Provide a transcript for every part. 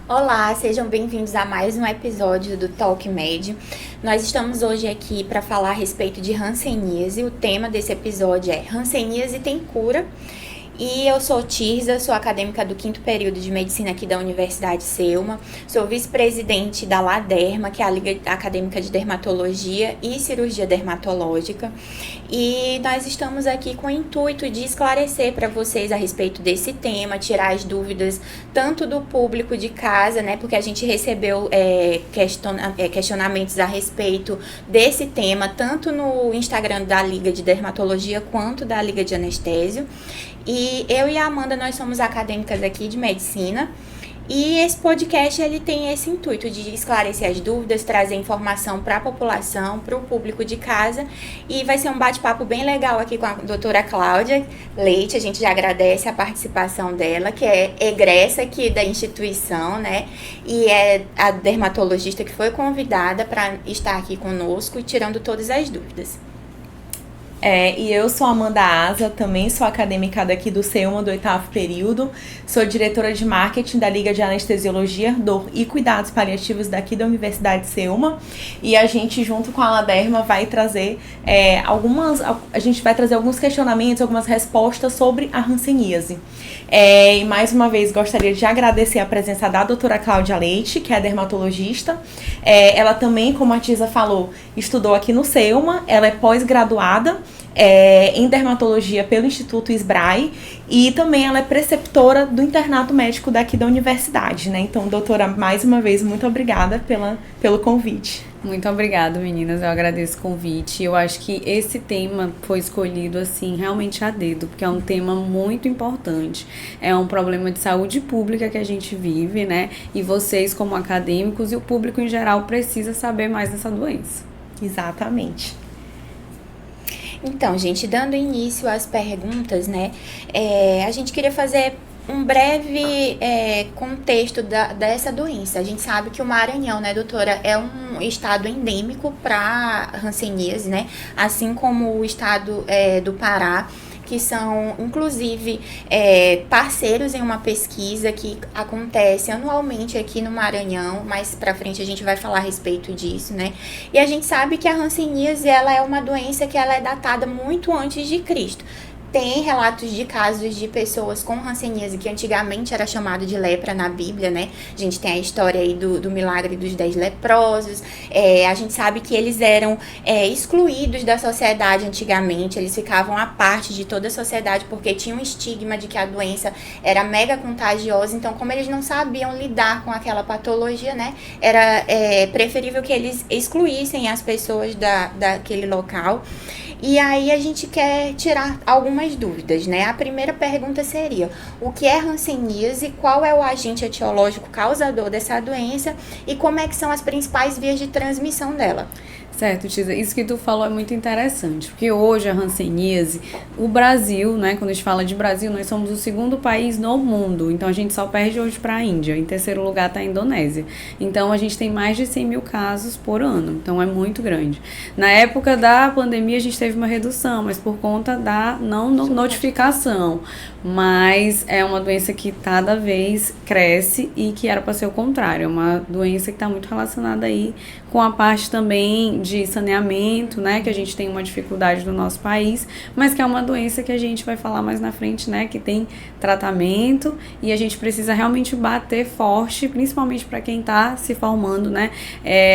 Olá, sejam bem-vindos a mais um episódio do Talk Med. Nós estamos hoje aqui para falar a respeito de hanseníase. O tema desse episódio é Hanseníase tem cura? E eu sou Tirza, sou acadêmica do 5º período de Medicina aqui da Universidade Selma, sou vice-presidente da LADERMA, que é a Liga Acadêmica de Dermatologia e Cirurgia Dermatológica, e nós estamos aqui com o intuito de esclarecer para vocês a respeito desse tema, tirar as dúvidas tanto do público de casa, né, porque a gente recebeu questionamentos a respeito desse tema, tanto no Instagram da Liga de Dermatologia quanto da Liga de Anestésio. E eu e a Amanda, nós somos acadêmicas aqui de medicina, e esse podcast ele tem esse intuito de esclarecer as dúvidas, trazer informação para a população, para o público de casa, e vai ser um bate-papo bem legal aqui com a doutora Cláudia Leite. A gente já agradece a participação dela, que é egressa aqui da instituição, né, e é a dermatologista que foi convidada para estar aqui conosco e tirando todas as dúvidas. E eu sou Amanda Asa, também sou acadêmica daqui do Selma, do 8º período, sou diretora de marketing da Liga de Anestesiologia, Dor e Cuidados Paliativos daqui da Universidade Selma, e a gente, junto com a LADERMA, vai trazer alguns questionamentos, algumas respostas sobre a hanseníase. E mais uma vez gostaria de agradecer a presença da doutora Cláudia Leite, que é dermatologista. Ela também, como a Tisa falou, estudou aqui no Selma, ela é pós-graduada em dermatologia pelo Instituto SBRAE, e também ela é preceptora do internato médico daqui da universidade, né? Então, doutora, mais uma vez, muito obrigada pelo convite. Muito obrigada, meninas. Eu agradeço o convite. Eu acho que esse tema foi escolhido, assim, realmente a dedo, porque é um tema muito importante. É um problema de saúde pública que a gente vive, né? E vocês, como acadêmicos, e o público em geral, precisa saber mais dessa doença. Exatamente. Então, gente, dando início às perguntas, né, a gente queria fazer um breve contexto dessa doença. A gente sabe que o Maranhão, né, doutora, é um estado endêmico para hanseníase, né, assim como o estado do Pará, que são, inclusive, parceiros em uma pesquisa que acontece anualmente aqui no Maranhão. Mais pra frente a gente vai falar a respeito disso, né? E a gente sabe que a hanseníase, ela é uma doença que ela é datada muito antes de Cristo. Tem relatos de casos de pessoas com hanseníase que antigamente era chamado de lepra na Bíblia, né? A gente tem a história aí do milagre dos 10 leprosos. A gente sabe que eles eram excluídos da sociedade antigamente, eles ficavam à parte de toda a sociedade porque tinha um estigma de que a doença era mega contagiosa. Então, como eles não sabiam lidar com aquela patologia, né? Era preferível que eles excluíssem as pessoas daquele local. E aí a gente quer tirar algumas dúvidas, né? A primeira pergunta seria: o que é hanseníase, qual é o agente etiológico causador dessa doença e como é que são as principais vias de transmissão dela? Certo, Tisa, isso que tu falou é muito interessante, porque hoje a hanseníase, o Brasil, né, quando a gente fala de Brasil, nós somos o 2º país no mundo, então a gente só perde hoje para a Índia, em 3º lugar está a Indonésia, então a gente tem mais de 100 mil casos por ano, então é muito grande. Na época da pandemia a gente teve uma redução, mas por conta da não notificação, mas é uma doença que cada vez cresce e que era para ser o contrário, é uma doença que está muito relacionada aí com a parte também de saneamento, né, que a gente tem uma dificuldade no nosso país, mas que é uma doença que a gente vai falar mais na frente, né, que tem tratamento e a gente precisa realmente bater forte, principalmente para quem está se formando, né,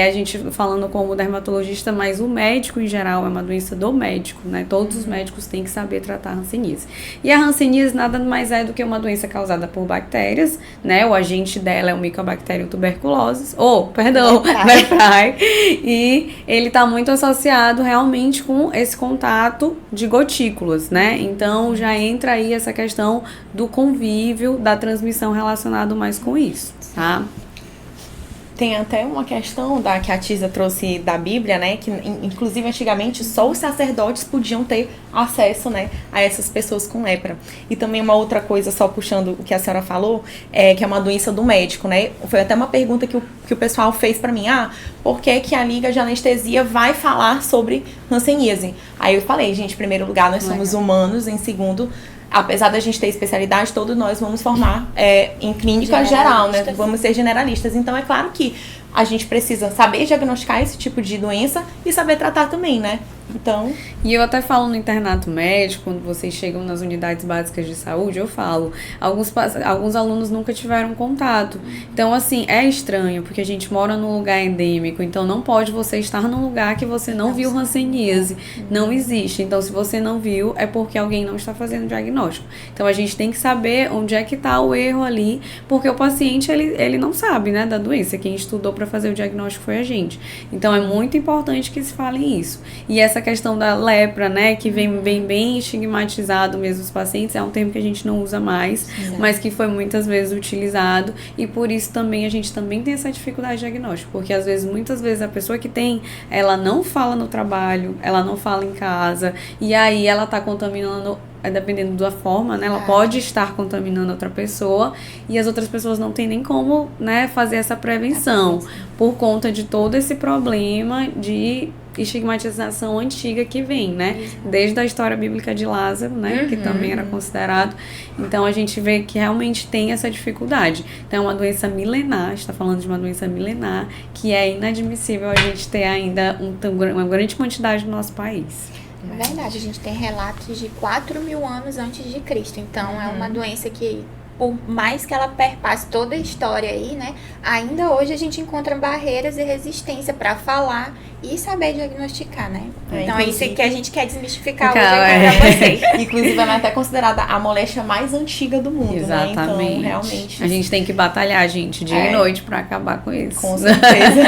a gente falando como dermatologista, mas o médico em geral é uma doença do médico, né, todos os médicos têm que saber tratar a hanseníase. E a hanseníase nada mais é do que uma doença causada por bactérias, né, o agente dela é o Mycobacterium tuberculosis, Leprae, e ele está muito associado realmente com esse contato de gotículas, né? Então já entra aí essa questão do convívio, da transmissão relacionado mais com isso, tá? Tem até uma questão que a Tisa trouxe da Bíblia, né? Que inclusive antigamente só os sacerdotes podiam ter acesso, né, a essas pessoas com lepra. E também uma outra coisa, só puxando o que a senhora falou, que é uma doença do médico, né? Foi até uma pergunta que o pessoal fez pra mim: por que a Liga de Anestesia vai falar sobre hanseníase? Aí eu falei, gente, em primeiro lugar, nós somos humanos, em segundo, apesar da gente ter especialidade, todos nós vamos formar em clínica geral, né? Vamos ser generalistas. Então, é claro que a gente precisa saber diagnosticar esse tipo de doença e saber tratar também, né? Então... E eu até falo no internato médico, quando vocês chegam nas unidades básicas de saúde, eu falo, alguns alunos nunca tiveram contato. Então, assim, é estranho, porque a gente mora num lugar endêmico, então não pode você estar num lugar que você não viu hanseníase. Não existe. Então, se você não viu, é porque alguém não está fazendo diagnóstico. Então, a gente tem que saber onde é que está o erro ali, porque o paciente, ele não sabe, né, da doença. Quem estudou para fazer o diagnóstico foi a gente. Então, é muito importante que se fale isso. E essa questão da lepra, né, que vem bem estigmatizado mesmo os pacientes, é um termo que a gente não usa mais, mas que foi muitas vezes utilizado, e por isso também a gente também tem essa dificuldade de diagnóstico, porque muitas vezes a pessoa que tem, ela não fala no trabalho, ela não fala em casa, e aí ela tá contaminando, dependendo da forma, né, ela pode estar contaminando outra pessoa, e as outras pessoas não tem nem como, né, fazer essa prevenção, por conta de todo esse problema de estigmatização antiga que vem, né? Desde a história bíblica de Lázaro, né? Que também era considerado. Então, a gente vê que realmente tem essa dificuldade. Então, é uma doença milenar, está falando de uma doença milenar, que é inadmissível a gente ter ainda uma grande quantidade no nosso país. É verdade, a gente tem relatos de 4.000 anos antes de Cristo. Então, é uma doença que, por mais que ela perpasse toda a história aí, né, ainda hoje a gente encontra barreiras e resistência para falar e saber diagnosticar, né? Então é isso que a gente quer desmistificar hoje aqui pra vocês. Inclusive, ela é até considerada a moléstia mais antiga do mundo, exatamente, né? Então, realmente... A gente tem que batalhar, gente, dia e noite para acabar com isso. Com certeza.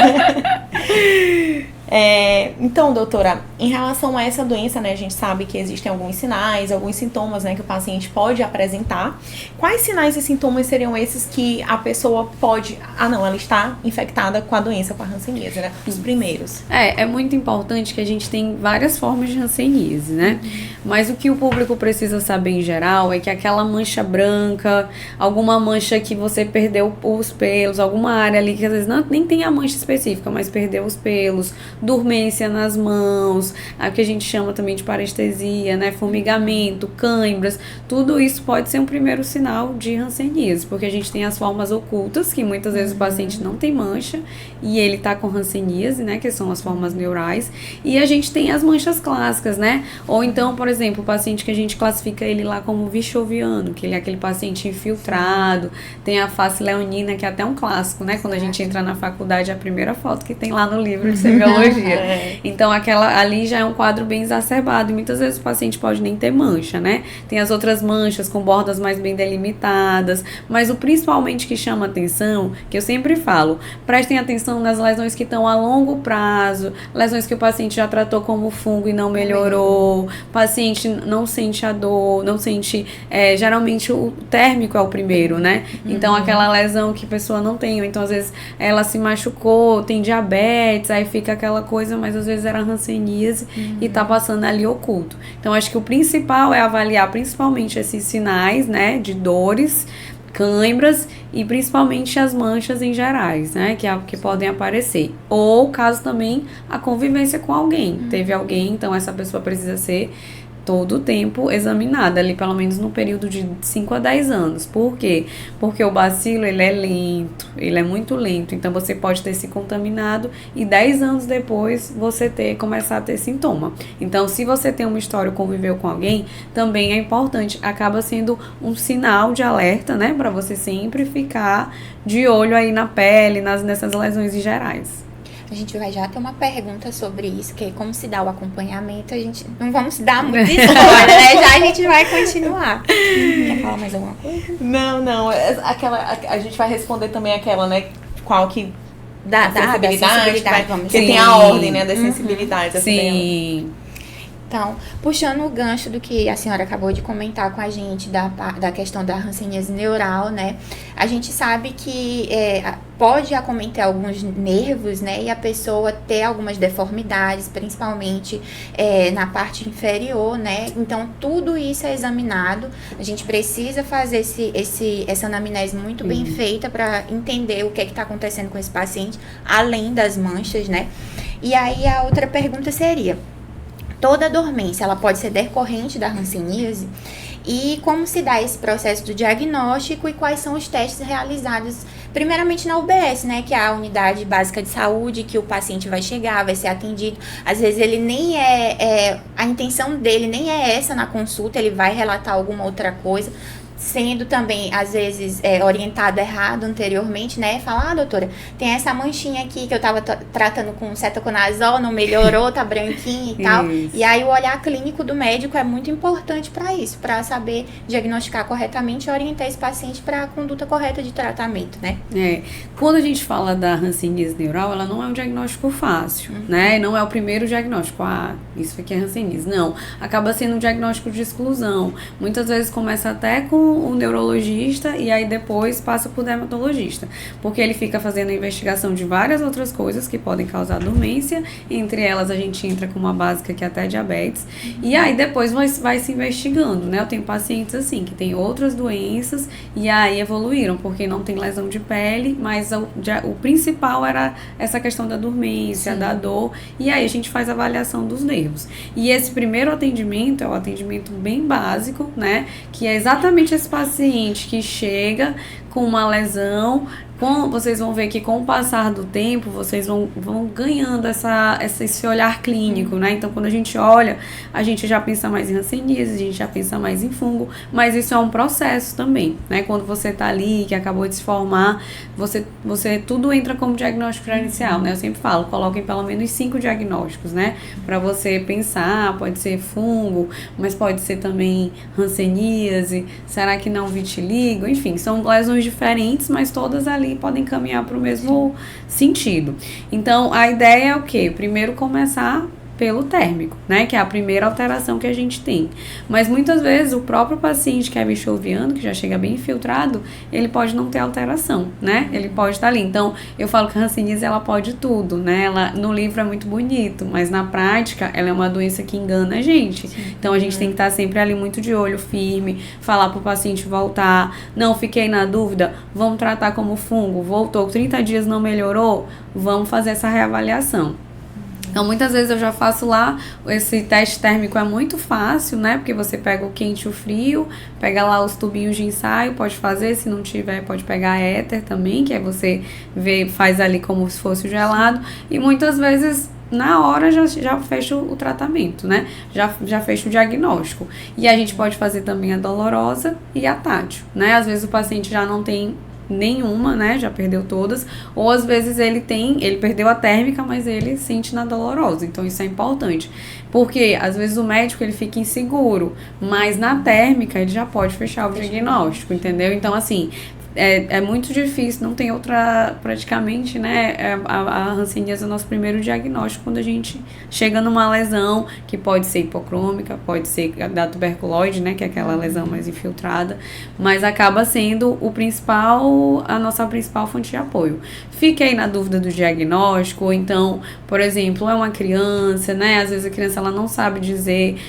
Então, doutora, em relação a essa doença, né, a gente sabe que existem alguns sinais, alguns sintomas, né, que o paciente pode apresentar. Quais sinais e sintomas seriam esses que a pessoa pode... ela está infectada com a doença, com a hanseníase, né? Os primeiros. É muito importante que a gente tem várias formas de hanseníase, né? Mas o que o público precisa saber em geral é que aquela mancha branca, alguma mancha que você perdeu os pelos, alguma área ali que às vezes nem tem a mancha específica, mas perdeu os pelos, dormência nas mãos, a que a gente chama também de parestesia, né, formigamento, cãibras, tudo isso pode ser um primeiro sinal de hanseníase, porque a gente tem as formas ocultas, que muitas vezes o paciente não tem mancha e ele tá com hanseníase, né, que são as formas neurais, e a gente tem as manchas clássicas, né, ou então, por exemplo, o paciente que a gente classifica ele lá como vichoviano, que ele é aquele paciente infiltrado, tem a face leonina, que é até um clássico, né, quando a gente entra na faculdade, é a primeira foto que tem lá no livro de semiologia. Então, aquela ali já é um quadro bem exacerbado e muitas vezes o paciente pode nem ter mancha, né? Tem as outras manchas com bordas mais bem delimitadas, mas o principalmente que chama atenção, que eu sempre falo, prestem atenção nas lesões que estão a longo prazo, lesões que o paciente já tratou como fungo e não melhorou, o paciente não sente a dor, não sente, geralmente o térmico é o primeiro, né? Então, aquela lesão que a pessoa não tem, ou então às vezes ela se machucou, tem diabetes, aí fica aquela coisa, mas às vezes era hanseníase e tá passando ali oculto. Então, acho que o principal é avaliar principalmente esses sinais, né, de dores, cãibras e principalmente as manchas em gerais, né, que podem aparecer. Ou caso também a convivência com alguém. Teve alguém, então essa pessoa precisa ser todo o tempo examinada, ali pelo menos no período de 5 a 10 anos. Por quê? Porque o bacilo, ele é lento, ele é muito lento, então você pode ter se contaminado e 10 anos depois você começar a ter sintoma. Então, se você tem uma história, conviveu com alguém, também é importante, acaba sendo um sinal de alerta, né, para você sempre ficar de olho aí na pele, nessas lesões em gerais. A gente vai já ter uma pergunta sobre isso, que é como se dá o acompanhamento. A gente não vamos dar muito spoiler, né? Já a gente vai continuar. Quer falar mais alguma coisa? Não. A gente vai responder também aquela, né? Qual que... Da sensibilidade, vamos porque tem a ordem, né, das sensibilidades. Sim. Então, puxando o gancho do que a senhora acabou de comentar com a gente, da questão da hanseníase neural, né? A gente sabe que pode acometer alguns nervos, né? E a pessoa ter algumas deformidades, principalmente na parte inferior, né? Então, tudo isso é examinado. A gente precisa fazer essa anamnese muito bem feita para entender o que está acontecendo com esse paciente, além das manchas, né? E aí, a outra pergunta seria... Toda dormência, ela pode ser decorrente da hanseníase. e como se dá esse processo do diagnóstico e quais são os testes realizados primeiramente na UBS, né, que é a unidade básica de saúde, que o paciente vai chegar, vai ser atendido. Às vezes ele nem a intenção dele nem é essa na consulta, ele vai relatar alguma outra coisa, sendo também, às vezes, orientado errado anteriormente, né? Falar, doutora, tem essa manchinha aqui que eu tava tratando com cetoconazol, não melhorou, tá branquinho e tal. Isso. E aí o olhar clínico do médico é muito importante para isso, para saber diagnosticar corretamente e orientar esse paciente para a conduta correta de tratamento, né? Quando a gente fala da hanseníase neural, ela não é um diagnóstico fácil, né? Não é o primeiro diagnóstico, isso aqui é hanseníase. Não, acaba sendo um diagnóstico de exclusão. Muitas vezes começa até com o neurologista e aí depois passa pro dermatologista, porque ele fica fazendo a investigação de várias outras coisas que podem causar dormência, entre elas a gente entra com uma básica que é até diabetes, e aí depois vai se investigando, né? Eu tenho pacientes assim, que tem outras doenças e aí evoluíram, porque não tem lesão de pele, mas o principal era essa questão da dormência, da dor, e aí a gente faz a avaliação dos nervos. E esse primeiro atendimento é o atendimento bem básico, né? Que é exatamente esse paciente que chega com uma lesão, vocês vão ver que com o passar do tempo, vocês vão ganhando esse olhar clínico, né? Então, quando a gente olha, a gente já pensa mais em hanseníase, a gente já pensa mais em fungo, mas isso é um processo também, né? Quando você tá ali, que acabou de se formar, você tudo entra como diagnóstico inicial, né? Eu sempre falo, coloquem pelo menos 5 diagnósticos, né? Pra você pensar, pode ser fungo, mas pode ser também hanseníase, será que não vitiligo? Enfim, são lesões diferentes, mas todas ali podem caminhar para o mesmo sentido. Então, a ideia é o quê? Primeiro começar pelo térmico, né? Que é a primeira alteração que a gente tem. Mas muitas vezes o próprio paciente que é bichoviano, que já chega bem infiltrado, ele pode não ter alteração, né? Ele pode estar ali. Então, eu falo que a hanseníase, ela pode tudo, né? Ela, no livro é muito bonito, mas na prática, ela é uma doença que engana a gente. Sim. Então, a gente tem que estar sempre ali muito de olho firme, falar pro paciente voltar. Não, fiquei na dúvida, vamos tratar como fungo. Voltou, 30 dias não melhorou, vamos fazer essa reavaliação. Então, muitas vezes eu já faço lá, esse teste térmico é muito fácil, né? Porque você pega o quente e o frio, pega lá os tubinhos de ensaio, pode fazer, se não tiver, pode pegar éter também, que aí você faz ali como se fosse o gelado. E muitas vezes, na hora, já fecha o tratamento, né? Já fecha o diagnóstico. E a gente pode fazer também a dolorosa e a tátil, né? Às vezes o paciente já não tem nenhuma, né, já perdeu todas, ou às vezes ele perdeu a térmica, mas ele sente na dolorosa, então isso é importante, porque às vezes o médico ele fica inseguro, mas na térmica ele já pode fechar o diagnóstico, entendeu? Então assim, é muito difícil, não tem outra, praticamente, né, a hanseníase é o nosso primeiro diagnóstico quando a gente chega numa lesão, que pode ser hipocrômica, pode ser da tuberculose, né, que é aquela lesão mais infiltrada, mas acaba sendo a nossa principal fonte de apoio. Fiquei na dúvida do diagnóstico, ou então, por exemplo, é uma criança, né, às vezes a criança ela não sabe dizer.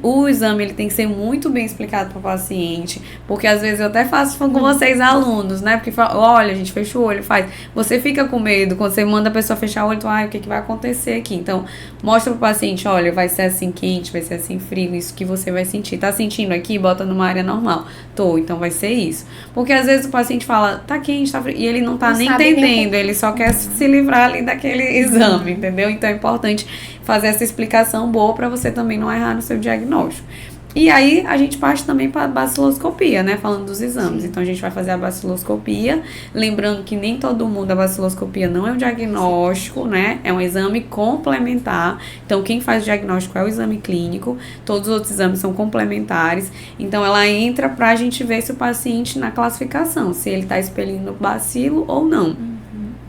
O exame ele tem que ser muito bem explicado para o paciente, porque às vezes eu até faço com vocês alunos, né? Porque olha, a gente fecha o olho, faz. Você fica com medo quando você manda a pessoa fechar o olho, o que vai acontecer aqui? Então, mostra pro paciente, olha, vai ser assim quente, vai ser assim frio, isso que você vai sentir. Tá sentindo aqui? Bota numa área normal. Então vai ser isso. Porque às vezes o paciente fala, tá quente, tá frio, e ele não tá nem entendendo, ele só quer se livrar ali daquele exame, entendeu? Então é importante fazer essa explicação boa para você também não errar no seu diagnóstico. E aí, a gente parte também para a baciloscopia, né? Falando dos exames. Sim. Então, a gente vai fazer a baciloscopia. Lembrando que nem todo mundo, a baciloscopia não é um diagnóstico, né? É um exame complementar. Então, quem faz o diagnóstico é o exame clínico. Todos os outros exames são complementares. Então, ela entra para a gente ver se o paciente na classificação, se ele está expelindo bacilo ou não.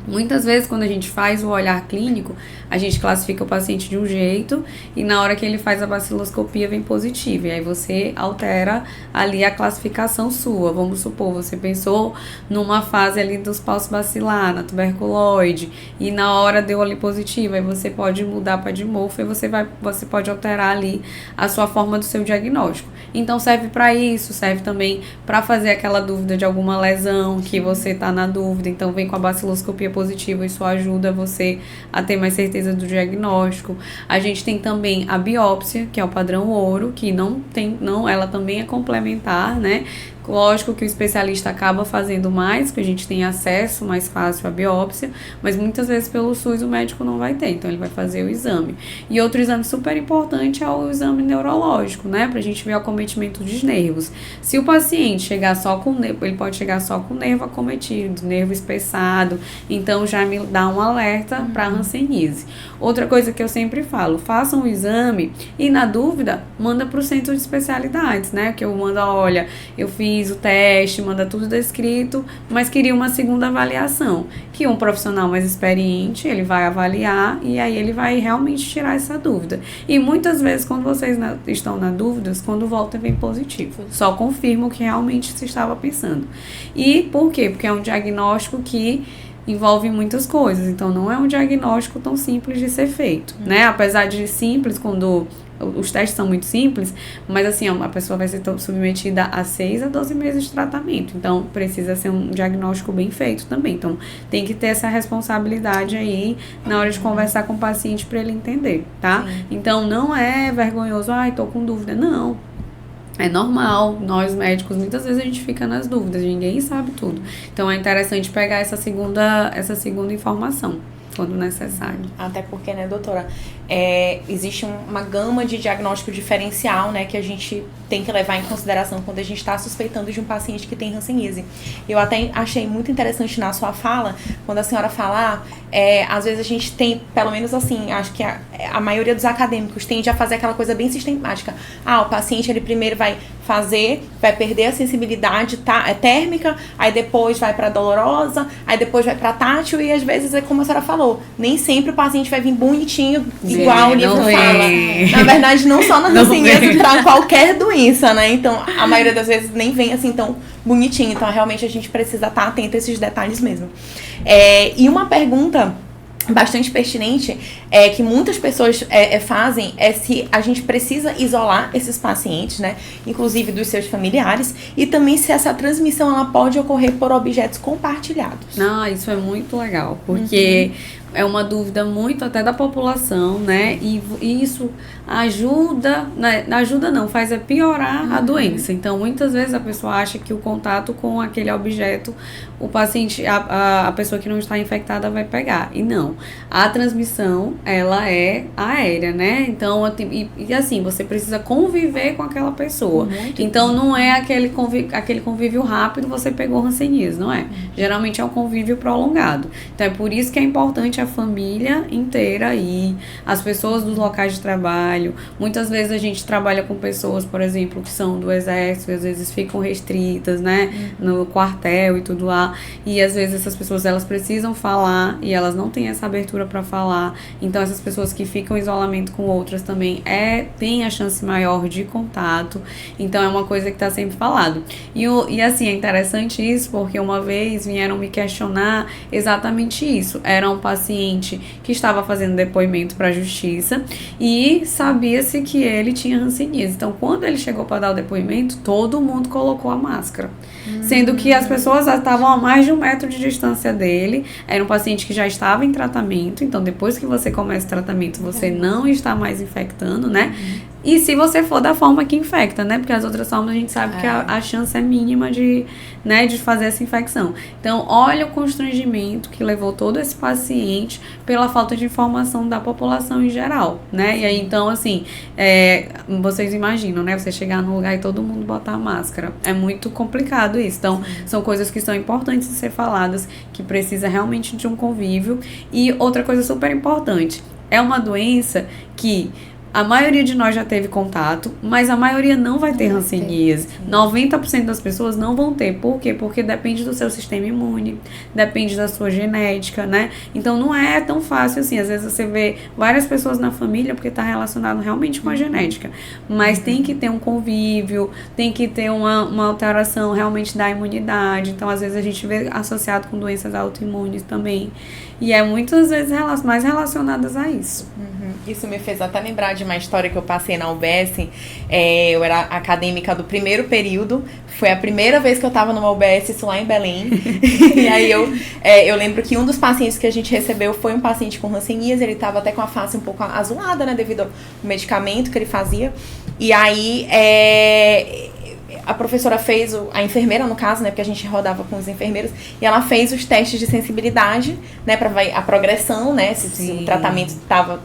Muitas vezes, quando a gente faz o olhar clínico, a gente classifica o paciente de um jeito e na hora que ele faz a baciloscopia vem positivo. E aí você altera ali a classificação sua. Vamos supor, você pensou numa fase ali dos paus bacilar, na tuberculoide, e na hora deu ali positivo. Aí você pode mudar para dimorfo e você pode alterar ali a sua forma do seu diagnóstico. Então serve para isso, serve também para fazer aquela dúvida de alguma lesão que você tá na dúvida. Então vem com a baciloscopia positivo, isso ajuda você a ter mais certeza do diagnóstico. A gente tem também a biópsia, que é o padrão ouro, que ela também é complementar, né? Lógico que o especialista acaba fazendo mais, porque a gente tem acesso mais fácil à biópsia, mas muitas vezes pelo SUS o médico não vai ter, então ele vai fazer o exame. E outro exame super importante é o exame neurológico, né, pra gente ver o acometimento dos nervos. Se o paciente chegar só com nervo, ele pode chegar só com nervo acometido, nervo espessado, então já me dá um alerta para hanseníase. Outra coisa que eu sempre falo, façam o exame e na dúvida, manda pro centro de especialidades, né, que eu mando, olha, eu fiz o teste, manda tudo descrito, mas queria uma segunda avaliação, que um profissional mais experiente, ele vai avaliar e aí ele vai realmente tirar essa dúvida. E muitas vezes, quando vocês estão na dúvida, quando volta vem positivo. Só confirma o que realmente se estava pensando. E por quê? Porque é um diagnóstico que envolve muitas coisas, então não é um diagnóstico tão simples de ser feito, né? Apesar de simples, quando os testes são muito simples, mas assim, a pessoa vai ser submetida a 6 a 12 meses de tratamento, então precisa ser um diagnóstico bem feito também, então tem que ter essa responsabilidade aí na hora de conversar com o paciente para ele entender, tá? Sim. Então não é vergonhoso, tô com dúvida, não. É normal, nós médicos, muitas vezes a gente fica nas dúvidas, ninguém sabe tudo. Então é interessante pegar essa segunda informação, quando necessário. Até porque, né, doutora, existe uma gama de diagnóstico diferencial, né, que a gente tem que levar em consideração quando a gente está suspeitando de um paciente que tem hanseníase. Eu até achei muito interessante na sua fala, quando a senhora fala, às vezes a gente tem, pelo menos assim, acho que a maioria dos acadêmicos tende a fazer aquela coisa bem sistemática. O paciente, ele primeiro vai perder a sensibilidade térmica, aí depois vai para dolorosa, aí depois vai para tátil, e às vezes é como a senhora falou, nem sempre o paciente vai vir bonitinho, igual o livro fala. Na verdade, não só na hanseníase, para qualquer doença, né? Então, a maioria das vezes nem vem assim tão bonitinho. Então, realmente, a gente precisa estar atento a esses detalhes mesmo. E uma pergunta bastante pertinente que muitas pessoas fazem se a gente precisa isolar esses pacientes, né, inclusive dos seus familiares, e também se essa transmissão ela pode ocorrer por objetos compartilhados. Isso é muito legal, porque é uma dúvida muito até da população, né? E isso ajuda, né? Ajuda não, faz piorar a doença. Então, muitas vezes a pessoa acha que o contato com aquele objeto, o paciente, a pessoa que não está infectada vai pegar. E não. A transmissão, ela é aérea, né? Então, e assim, você precisa conviver com aquela pessoa. Então, não é aquele convívio rápido, você pegou hanseníase, não é? Geralmente é um convívio prolongado. Então, é por isso que é importante a família inteira aí, as pessoas dos locais de trabalho. Muitas vezes a gente trabalha com pessoas, por exemplo, que são do exército, e às vezes ficam restritas, né, no quartel e tudo lá, e às vezes essas pessoas, elas precisam falar e elas não têm essa abertura para falar, então essas pessoas que ficam em isolamento com outras também tem a chance maior de contato, então é uma coisa que está sempre falado. E assim, é interessante isso, porque uma vez vieram me questionar exatamente isso. Era um paciente que estava fazendo depoimento para a justiça e sabia-se que ele tinha hanseníase. Então, quando ele chegou para dar o depoimento, todo mundo colocou a máscara. Sendo que as pessoas estavam a mais de 1 metro de distância dele. Era um paciente que já estava em tratamento. Então, depois que você começa o tratamento, você não está mais infectando, né? E se você for da forma que infecta, né? Porque as outras formas a gente sabe que a chance é mínima de fazer essa infecção. Então, olha o constrangimento que levou todo esse paciente pela falta de informação da população em geral, né? E aí, então, assim, vocês imaginam, né? Você chegar num lugar e todo mundo botar a máscara. É muito complicado isso. Então, são coisas que são importantes de ser faladas, que precisa realmente de um convívio. E outra coisa super importante, é uma doença que a maioria de nós já teve contato, mas a maioria não vai ter hanseníase. 90% das pessoas não vão ter. Por quê? Porque depende do seu sistema imune, depende da sua genética, né? Então, não é tão fácil assim. Às vezes você vê várias pessoas na família porque está relacionado realmente com a genética. Mas tem que ter um convívio, tem que ter uma alteração realmente da imunidade. Então, às vezes a gente vê associado com doenças autoimunes também. E muitas vezes mais relacionadas a isso. Isso me fez até lembrar de uma história que eu passei na UBS. Eu era acadêmica do primeiro período. Foi a primeira vez que eu tava numa UBS, isso lá em Belém. E aí eu lembro que um dos pacientes que a gente recebeu foi um paciente com hanseníase. Ele tava até com a face um pouco azulada, né, devido ao medicamento que ele fazia. E aí a professora fez, a enfermeira no caso, né, porque a gente rodava com os enfermeiros, e ela fez os testes de sensibilidade, né, pra ver a progressão, né, se o tratamento estava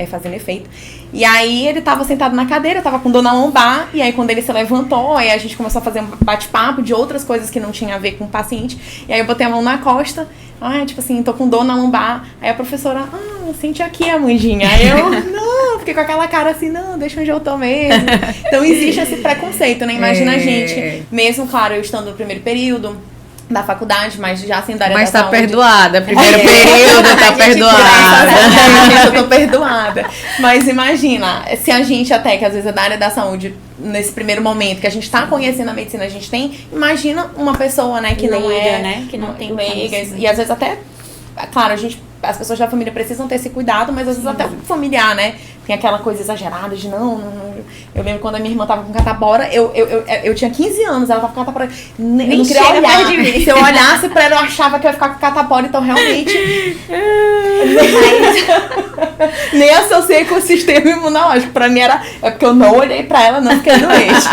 fazendo efeito. E aí ele tava sentado na cadeira, tava com dor na lombar, e aí quando ele se levantou, aí a gente começou a fazer um bate-papo de outras coisas que não tinha a ver com o paciente, e aí eu botei a mão na costa, tipo assim, tô com dor na lombar, aí a professora, sente aqui, Amandinha. Aí eu, não, fiquei com aquela cara assim, não, deixa onde eu tô mesmo. Então existe esse preconceito, né? Imagina a gente, mesmo, claro, eu estando no primeiro período da faculdade, mas já sendo da área mas da tá saúde. perdoada, primeiro período, tá perdoada. Eu tô perdoada. Mas imagina, se a gente até, que às vezes é da área da saúde, nesse primeiro momento, que a gente tá conhecendo a medicina, a gente tem, imagina uma pessoa, né, que não leiga, é, né, que não tem leiga, e às vezes até, claro, as pessoas da família precisam ter esse cuidado, mas às vezes até o familiar, né? Tem aquela coisa exagerada de não. Eu lembro quando a minha irmã tava com catapora, eu tinha 15 anos, ela tava com catapora. Eu não queria olhar. Se eu olhasse pra ela, eu achava que eu ia ficar com catapora, então realmente. Nem associei com o sistema imunológico. Pra mim é porque eu não olhei pra ela, não fiquei doente.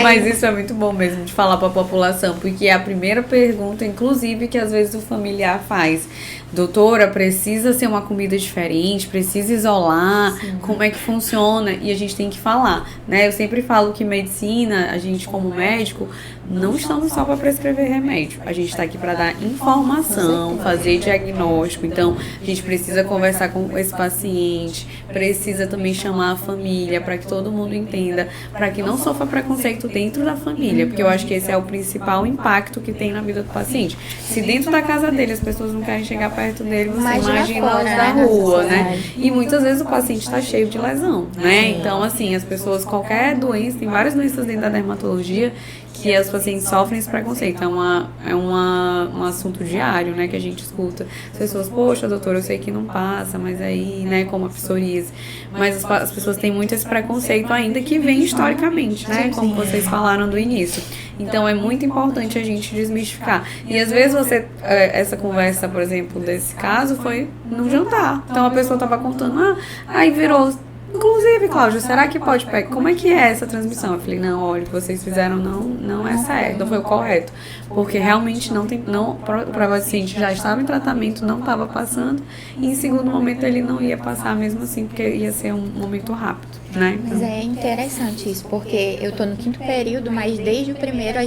Mas isso é muito bom mesmo de falar pra população, porque é a primeira pergunta, inclusive, que às vezes o familiar faz. Doutora, precisa ser uma comida diferente, precisa isolar, como é que funciona? E a gente tem que falar, né? Eu sempre falo que medicina, a gente como médico, não estamos só para prescrever remédio. A gente está aqui para dar informação, fazer diagnóstico. Então, a gente precisa conversar com esse paciente, precisa também chamar a família para que todo mundo entenda, para que não sofra preconceito dentro da família, porque eu acho que esse é o principal impacto que tem na vida do paciente. Se dentro da casa dele as pessoas não querem chegar perto dele, você imagina fora, os da rua, né? E muitas vezes o paciente está cheio de lesão, né? Então, assim, as pessoas, qualquer doença, tem várias doenças dentro da dermatologia que as pacientes sofrem esse preconceito. Um assunto diário, né, que a gente escuta. As pessoas, poxa, doutora, eu sei que não passa, mas aí, né, como a psoríase. Mas as pessoas têm muito esse preconceito ainda que vem historicamente, né, como vocês falaram do início. Então, é muito importante a gente desmistificar. E às vezes essa conversa, por exemplo, desse caso foi num jantar. Então, a pessoa estava contando, aí virou... Inclusive, Cláudia, será que pode pegar? Como é que é essa transmissão? Eu falei, não, olha, o que vocês fizeram não é certo, não foi o correto. Porque realmente o paciente já estava em tratamento, não estava passando. E em segundo momento ele não ia passar mesmo assim, porque ia ser um momento rápido, né? Então, mas é interessante isso, porque eu tô no 5º período, mas desde o primeiro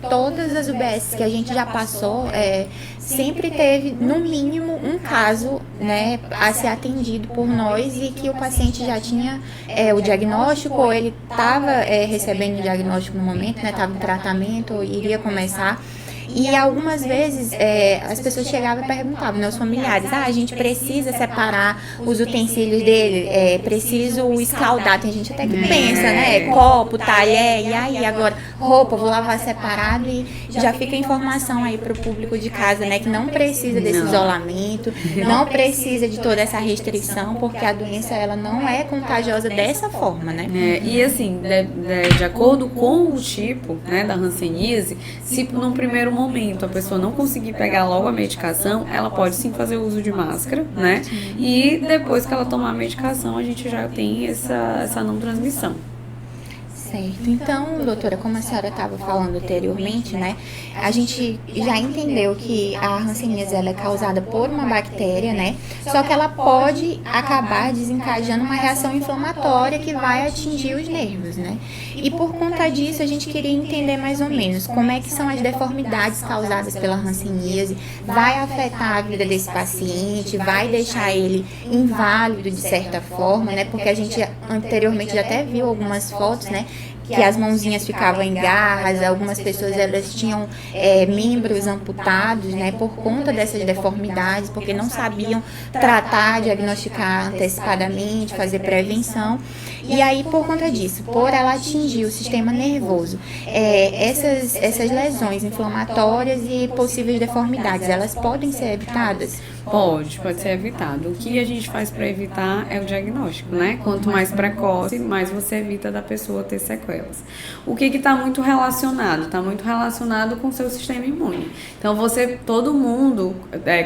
todas as UBS que a gente já passou, sempre teve, no mínimo, um caso, né, a ser atendido por nós e que o paciente já tinha o diagnóstico, ou ele estava recebendo o diagnóstico no momento, né, estava em tratamento, ou iria começar. E algumas vezes as pessoas chegavam e perguntavam, né, os familiares, a gente precisa separar os utensílios dele, preciso escaldar, tem gente até que pensa, né, copo, talher, e aí agora roupa, vou lavar separado, e já fica a informação aí pro público de casa, né, que não precisa desse isolamento, não precisa de toda essa restrição, porque a doença, ela não é contagiosa dessa forma, né. E assim, de acordo com o tipo, né, da hanseníase, se num primeiro momento a pessoa não conseguir pegar logo a medicação, ela pode sim fazer uso de máscara, né? E depois que ela tomar a medicação, a gente já tem essa não transmissão. Certo. Então, doutora, como a senhora estava falando anteriormente, né, a gente já entendeu que a hanseníase, ela é causada por uma bactéria, né, só que ela pode acabar desencadeando uma reação inflamatória que vai atingir os nervos, né. E por conta disso, a gente queria entender mais ou menos como é que são as deformidades causadas pela hanseníase, vai afetar a vida desse paciente, vai deixar ele inválido de certa forma, né, porque a gente anteriormente já até viu algumas fotos, né, que as mãozinhas ficavam em garras, algumas pessoas elas tinham membros amputados, né, por conta dessas deformidades, porque não sabiam tratar, diagnosticar antecipadamente, fazer prevenção. E aí, por conta disso, por ela atingir o sistema nervoso, essas lesões inflamatórias e possíveis deformidades, elas podem ser evitadas? Pode ser evitado. O que a gente faz para evitar é o diagnóstico, né? Quanto mais precoce, mais você evita da pessoa ter sequelas. O que está muito relacionado? Está muito relacionado com o seu sistema imune. Então, todo mundo,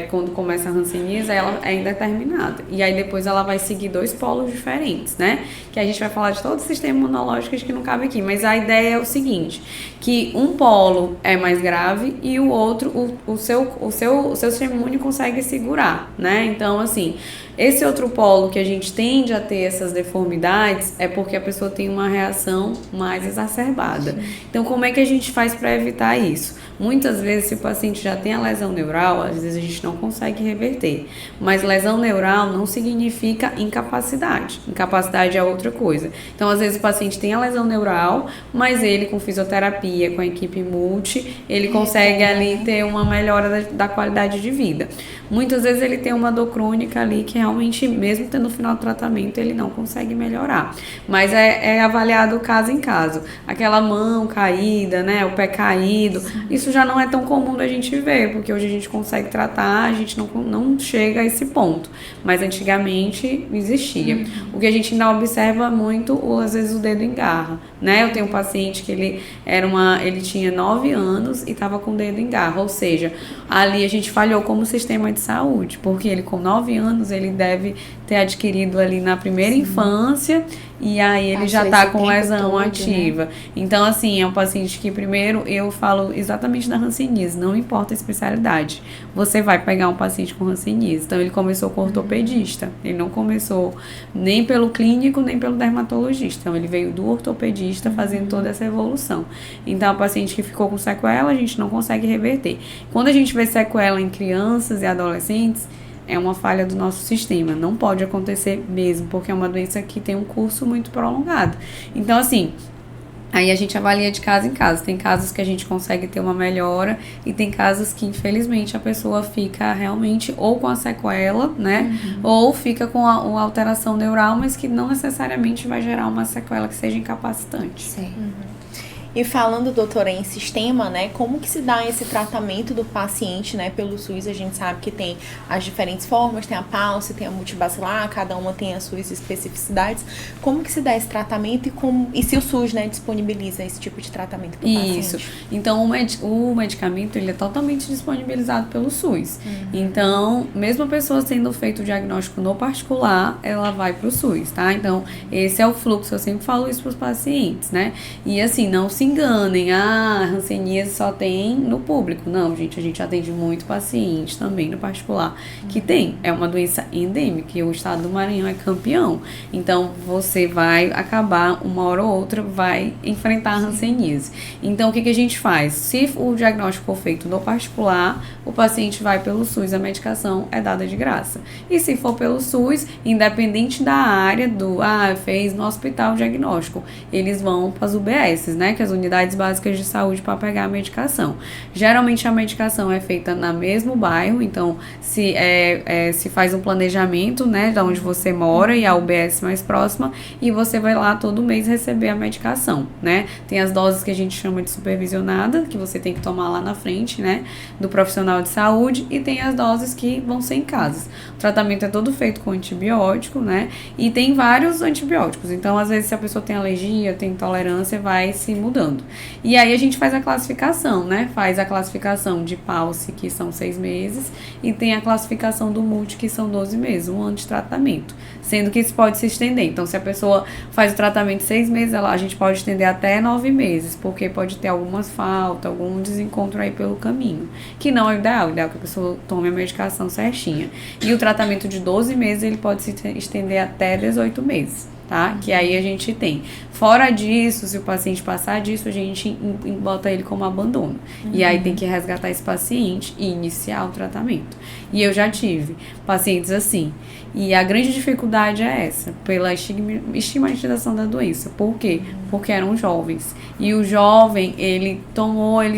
quando começa a hanseníase, ela é indeterminada. E aí, depois ela vai seguir 2 polos diferentes, né? Que a gente vai falar de todo o sistema imunológico que não cabe aqui. Mas a ideia é o seguinte, que um polo é mais grave e o outro, o seu sistema imune consegue segurar, né? Então, assim, esse outro polo que a gente tende a ter essas deformidades é porque a pessoa tem uma reação mais exacerbada. Então, como é que a gente faz para evitar isso? Muitas vezes, se o paciente já tem a lesão neural, às vezes a gente não consegue reverter. Mas lesão neural não significa incapacidade. Incapacidade é outra coisa. Então, às vezes o paciente tem a lesão neural, mas ele com fisioterapia, com a equipe multi, ele consegue ali ter uma melhora da qualidade de vida. Muitas vezes ele tem uma dor crônica ali que realmente, mesmo tendo no final do tratamento, ele não consegue melhorar. Mas é avaliado caso em caso. Aquela mão caída, né, o pé caído, isso já não é tão comum da gente ver, porque hoje a gente consegue tratar, a gente não chega a esse ponto. Mas antigamente existia. O que a gente ainda observa muito, às vezes o dedo engarra, né? Eu tenho um paciente que ele tinha 9 anos e estava com o dedo em garra, ou seja, ali a gente falhou como sistema de saúde, porque ele com 9 anos ele deve ter adquirido ali na primeira infância e aí ele já está com lesão todo, ativa. Né? Então, assim, é um paciente que primeiro eu falo exatamente da hanseníase, não importa a especialidade. Você vai pegar um paciente com hanseníase. Então, ele começou com ortopedista. Ele não começou nem pelo clínico, nem pelo dermatologista. Então, ele veio do ortopedista fazendo toda essa evolução. Então, o paciente que ficou com sequela, a gente não consegue reverter. Quando a gente vê sequela em crianças e adolescentes, é uma falha do nosso sistema, não pode acontecer mesmo, porque é uma doença que tem um curso muito prolongado. Então, assim, aí a gente avalia de caso em caso. Tem casos que a gente consegue ter uma melhora e tem casos que, infelizmente, a pessoa fica realmente ou com a sequela, né? Ou fica com uma alteração neural, mas que não necessariamente vai gerar uma sequela que seja incapacitante. Sim. E falando, doutora, em sistema, né, como que se dá esse tratamento do paciente, né, pelo SUS? A gente sabe que tem as diferentes formas, tem a Pulse, tem a multibacilar, cada uma tem as suas especificidades. Como que se dá esse tratamento e se o SUS, né, disponibiliza esse tipo de tratamento para o paciente? Isso. Então, o medicamento, ele é totalmente disponibilizado pelo SUS. Então, mesmo a pessoa sendo feito o diagnóstico no particular, ela vai para o SUS, tá? Então, esse é o fluxo, eu sempre falo isso para os pacientes, né? E assim, não se enganem, a hanseníase só tem no público. Não, gente, a gente atende muito paciente também no particular que tem. É uma doença endêmica e o estado do Maranhão é campeão. Então, você vai acabar, uma hora ou outra, vai enfrentar a hanseníase. Então, o que a gente faz? Se o diagnóstico for feito no particular, o paciente vai pelo SUS, a medicação é dada de graça. E se for pelo SUS, independente da área fez no hospital o diagnóstico, eles vão para as UBS, né, que é as unidades básicas de saúde, para pegar a medicação. Geralmente a medicação é feita no mesmo bairro, então se faz um planejamento, né, de onde você mora e a UBS mais próxima, e você vai lá todo mês receber a medicação, né? Tem as doses que a gente chama de supervisionada, que você tem que tomar lá na frente, né, do profissional de saúde, e tem as doses que vão ser em casa. O tratamento é todo feito com antibiótico, né, e tem vários antibióticos, então às vezes se a pessoa tem alergia, tem intolerância, vai se mudando. E aí a gente faz a classificação, né? Faz a classificação de Pulse, que são 6 meses, e tem a classificação do Multi, que são 12 meses, um ano de tratamento. Sendo que isso pode se estender. Então, se a pessoa faz o tratamento 6 meses, a gente pode estender até 9 meses, porque pode ter algumas faltas, algum desencontro aí pelo caminho. Que não é o ideal. O ideal é que a pessoa tome a medicação certinha. E o tratamento de 12 meses, ele pode se estender até 18 meses. tá? Que aí a gente tem. Fora disso, se o paciente passar disso, a gente bota ele como abandono. E aí tem que resgatar esse paciente e iniciar o tratamento. E eu já tive pacientes assim. E a grande dificuldade é essa, pela estigmatização da doença. Por quê? Porque eram jovens. E o jovem, ele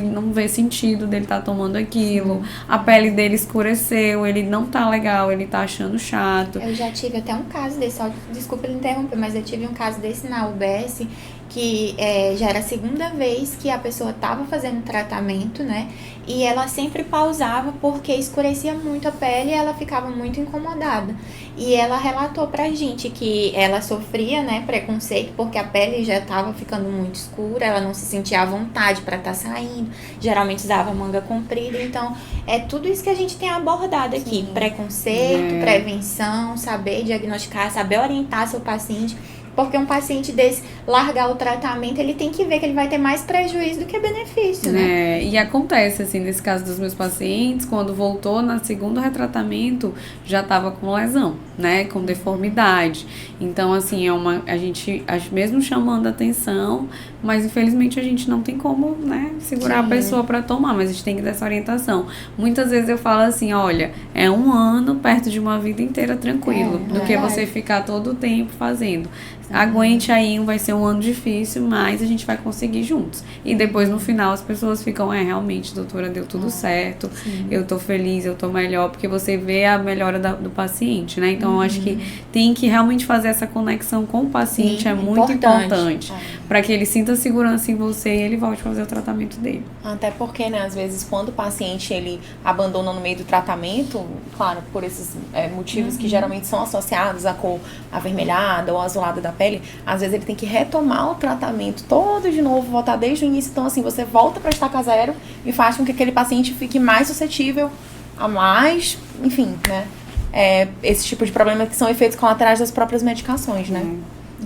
não vê sentido dele estar tomando aquilo. A pele dele escureceu, ele não tá legal, ele tá achando chato. Eu já tive até um caso desse, desculpa ele interromper, mas eu tive um caso desse na UBS, que já era a segunda vez que a pessoa estava fazendo tratamento, né? E ela sempre pausava porque escurecia muito a pele e ela ficava muito incomodada. E ela relatou pra gente que ela sofria, né, preconceito porque a pele já estava ficando muito escura, ela não se sentia à vontade para estar saindo, geralmente usava manga comprida. Então, é tudo isso que a gente tem abordado aqui. Sim. Preconceito, prevenção, saber diagnosticar, saber orientar seu paciente. Porque um paciente desse largar o tratamento, ele tem que ver que ele vai ter mais prejuízo do que benefício, né? E acontece, assim, nesse caso dos meus pacientes, quando voltou no segundo retratamento, já estava com lesão, né? Com deformidade. Então, assim, a gente mesmo chamando a atenção, mas infelizmente a gente não tem como, né, segurar a pessoa para tomar, mas a gente tem que dar essa orientação. Muitas vezes eu falo assim, olha, é 1 ano perto de uma vida inteira tranquilo, do que você ficar todo o tempo fazendo. Aguente aí, vai ser 1 ano difícil, mas a gente vai conseguir juntos. E depois, no final, as pessoas ficam, realmente, doutora, deu tudo certo, eu tô feliz, eu tô melhor, porque você vê a melhora do paciente, né? Então, eu acho que tem que realmente fazer essa conexão com o paciente, é muito importante. Para que ele sinta segurança em você e ele volte a fazer o tratamento dele. Até porque, né, às vezes, quando o paciente, ele abandona no meio do tratamento, claro, por esses motivos que geralmente são associados à cor avermelhada ou azulada da pele, às vezes ele tem que retomar o tratamento todo de novo, voltar desde o início. Então, assim, você volta para estaca zero e faz com que aquele paciente fique mais suscetível a mais, enfim, né, esse tipo de problema que são efeitos colaterais das próprias medicações, né?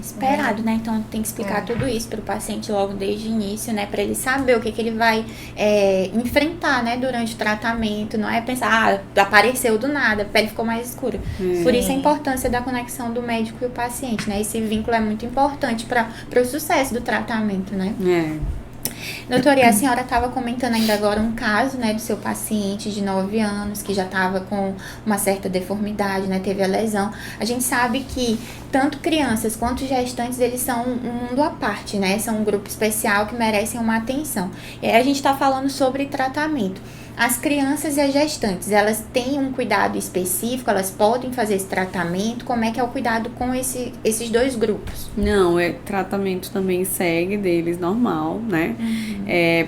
Esperado, né? Então tem que explicar tudo isso para o paciente logo desde o início, né? Para ele saber o que ele vai enfrentar, né? Durante o tratamento. Não é pensar, apareceu do nada, a pele ficou mais escura. Por isso a importância da conexão do médico e o paciente, né? Esse vínculo é muito importante para o sucesso do tratamento, né? Doutora, e a senhora estava comentando ainda agora um caso, né, do seu paciente de 9 anos, que já estava com uma certa deformidade, né, teve a lesão. A gente sabe que tanto crianças quanto gestantes, eles são um mundo à parte, né, são um grupo especial que merecem uma atenção. E aí a gente está falando sobre tratamento. As crianças e as gestantes, elas têm um cuidado específico, elas podem fazer esse tratamento? Como é que é o cuidado com esses dois grupos? Não, tratamento também segue deles normal, né?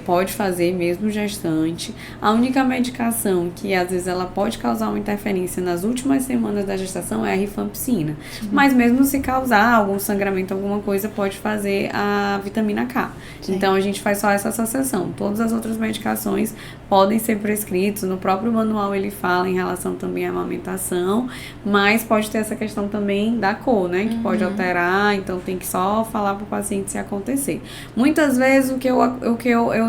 Pode fazer mesmo gestante. A única medicação que às vezes ela pode causar uma interferência nas últimas semanas da gestação é a rifampicina. Mas mesmo se causar algum sangramento, alguma coisa, pode fazer a vitamina K. Então a gente faz só essa associação. Todas as outras medicações podem ser prescritos, no próprio manual ele fala em relação também à amamentação, mas pode ter essa questão também da cor, né, que pode alterar, então tem que só falar pro paciente se acontecer. Muitas vezes o que eu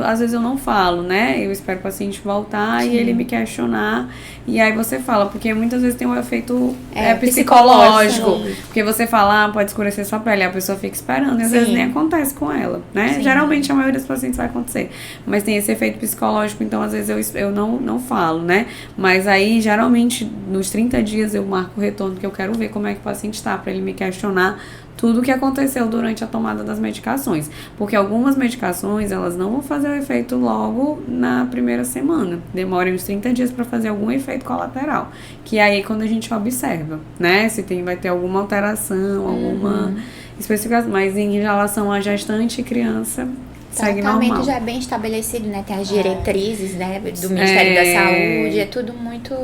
às vezes eu não falo, né, eu espero o paciente voltar e ele me questionar, e aí você fala, porque muitas vezes tem um efeito psicológico, porque você fala, pode escurecer sua pele, a pessoa fica esperando, e às vezes nem acontece com ela, né, geralmente a maioria dos pacientes vai acontecer, mas tem esse efeito psicológico, então às vezes eu não falo, né? Mas aí, geralmente, nos 30 dias eu marco o retorno, porque eu quero ver como é que o paciente está, para ele me questionar tudo o que aconteceu durante a tomada das medicações. Porque algumas medicações, elas não vão fazer o efeito logo na primeira semana. Demora uns 30 dias para fazer algum efeito colateral. Que aí, quando a gente observa, né? Se vai ter alguma alteração, alguma especificação. Mas em relação a gestante e criança, o tratamento já é bem estabelecido, né? Tem as diretrizes, né, do Ministério da Saúde, é tudo muito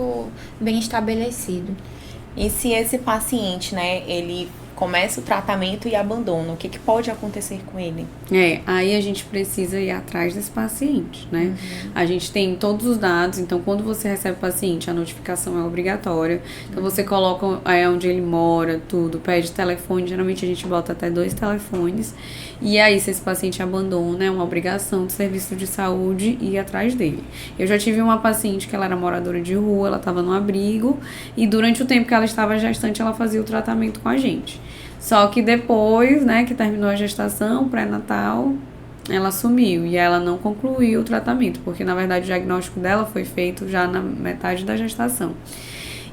bem estabelecido. E se esse paciente, né, ele começa o tratamento e abandona, o que pode acontecer com ele? Aí a gente precisa ir atrás desse paciente, né? A gente tem todos os dados, então quando você recebe o paciente, a notificação é obrigatória. Então você coloca onde ele mora, tudo, pede telefone, geralmente a gente bota até 2 telefones. E aí, se esse paciente abandona, é uma obrigação do serviço de saúde ir atrás dele. Eu já tive uma paciente que ela era moradora de rua, ela estava no abrigo, e durante o tempo que ela estava gestante, ela fazia o tratamento com a gente. Só que depois, né, que terminou a gestação, pré-natal, ela sumiu e ela não concluiu o tratamento, porque na verdade o diagnóstico dela foi feito já na metade da gestação.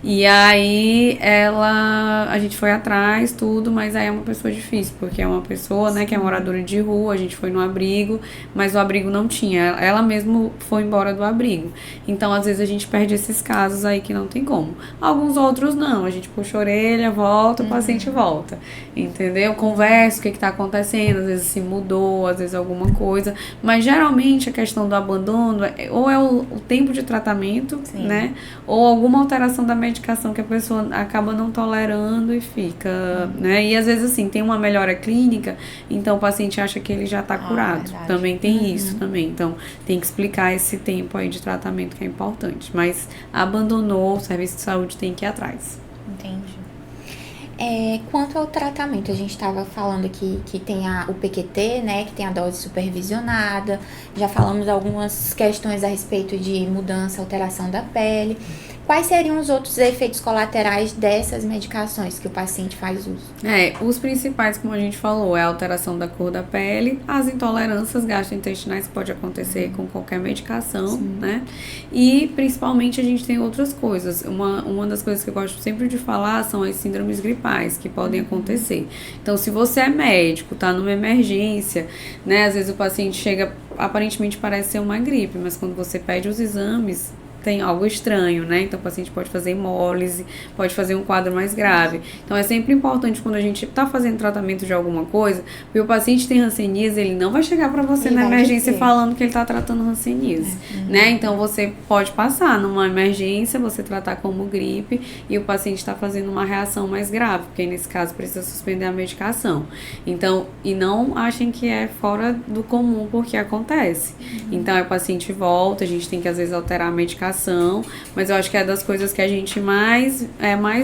E aí a gente foi atrás, tudo, mas aí é uma pessoa difícil, porque é uma pessoa, né, que é moradora de rua, a gente foi no abrigo, mas o abrigo não tinha, ela mesma foi embora do abrigo. Então, às vezes a gente perde esses casos aí que não tem como. Alguns outros não, a gente puxa a orelha, volta, o paciente volta, entendeu? Conversa o que tá acontecendo, às vezes se mudou, às vezes alguma coisa, mas geralmente a questão do abandono ou é o tempo de tratamento, Sim. né, ou alguma alteração da medicação que a pessoa acaba não tolerando e fica, né? E às vezes assim, tem uma melhora clínica, então o paciente acha que ele já tá curado. Verdade. Também tem isso também. Então, tem que explicar esse tempo aí de tratamento que é importante. Mas abandonou, o serviço de saúde tem que ir atrás. Entendi. Quanto ao tratamento, a gente estava falando aqui que tem o PQT, né, que tem a dose supervisionada, já falamos algumas questões a respeito de mudança, alteração da pele. Quais seriam os outros efeitos colaterais dessas medicações que o paciente faz uso? Os principais, como a gente falou, é a alteração da cor da pele, as intolerâncias gastrointestinais que pode acontecer com qualquer medicação, né? E principalmente a gente tem outras coisas. Uma das coisas que eu gosto sempre de falar são as síndromes gripais que podem acontecer. Então, se você é médico, tá numa emergência, né? Às vezes o paciente chega, aparentemente parece ser uma gripe, mas quando você pede os exames, tem algo estranho, né? Então o paciente pode fazer hemólise, pode fazer um quadro mais grave. Então é sempre importante quando a gente tá fazendo tratamento de alguma coisa, porque o paciente tem hanseníase, ele não vai chegar para você na emergência falando que ele tá tratando hanseníase, né? Então você pode passar numa emergência, você tratar como gripe e o paciente tá fazendo uma reação mais grave, porque nesse caso precisa suspender a medicação. Então, e não achem que é fora do comum, porque acontece. Então o paciente volta, a gente tem que às vezes alterar a medicação, mas eu acho que é das coisas que a gente mais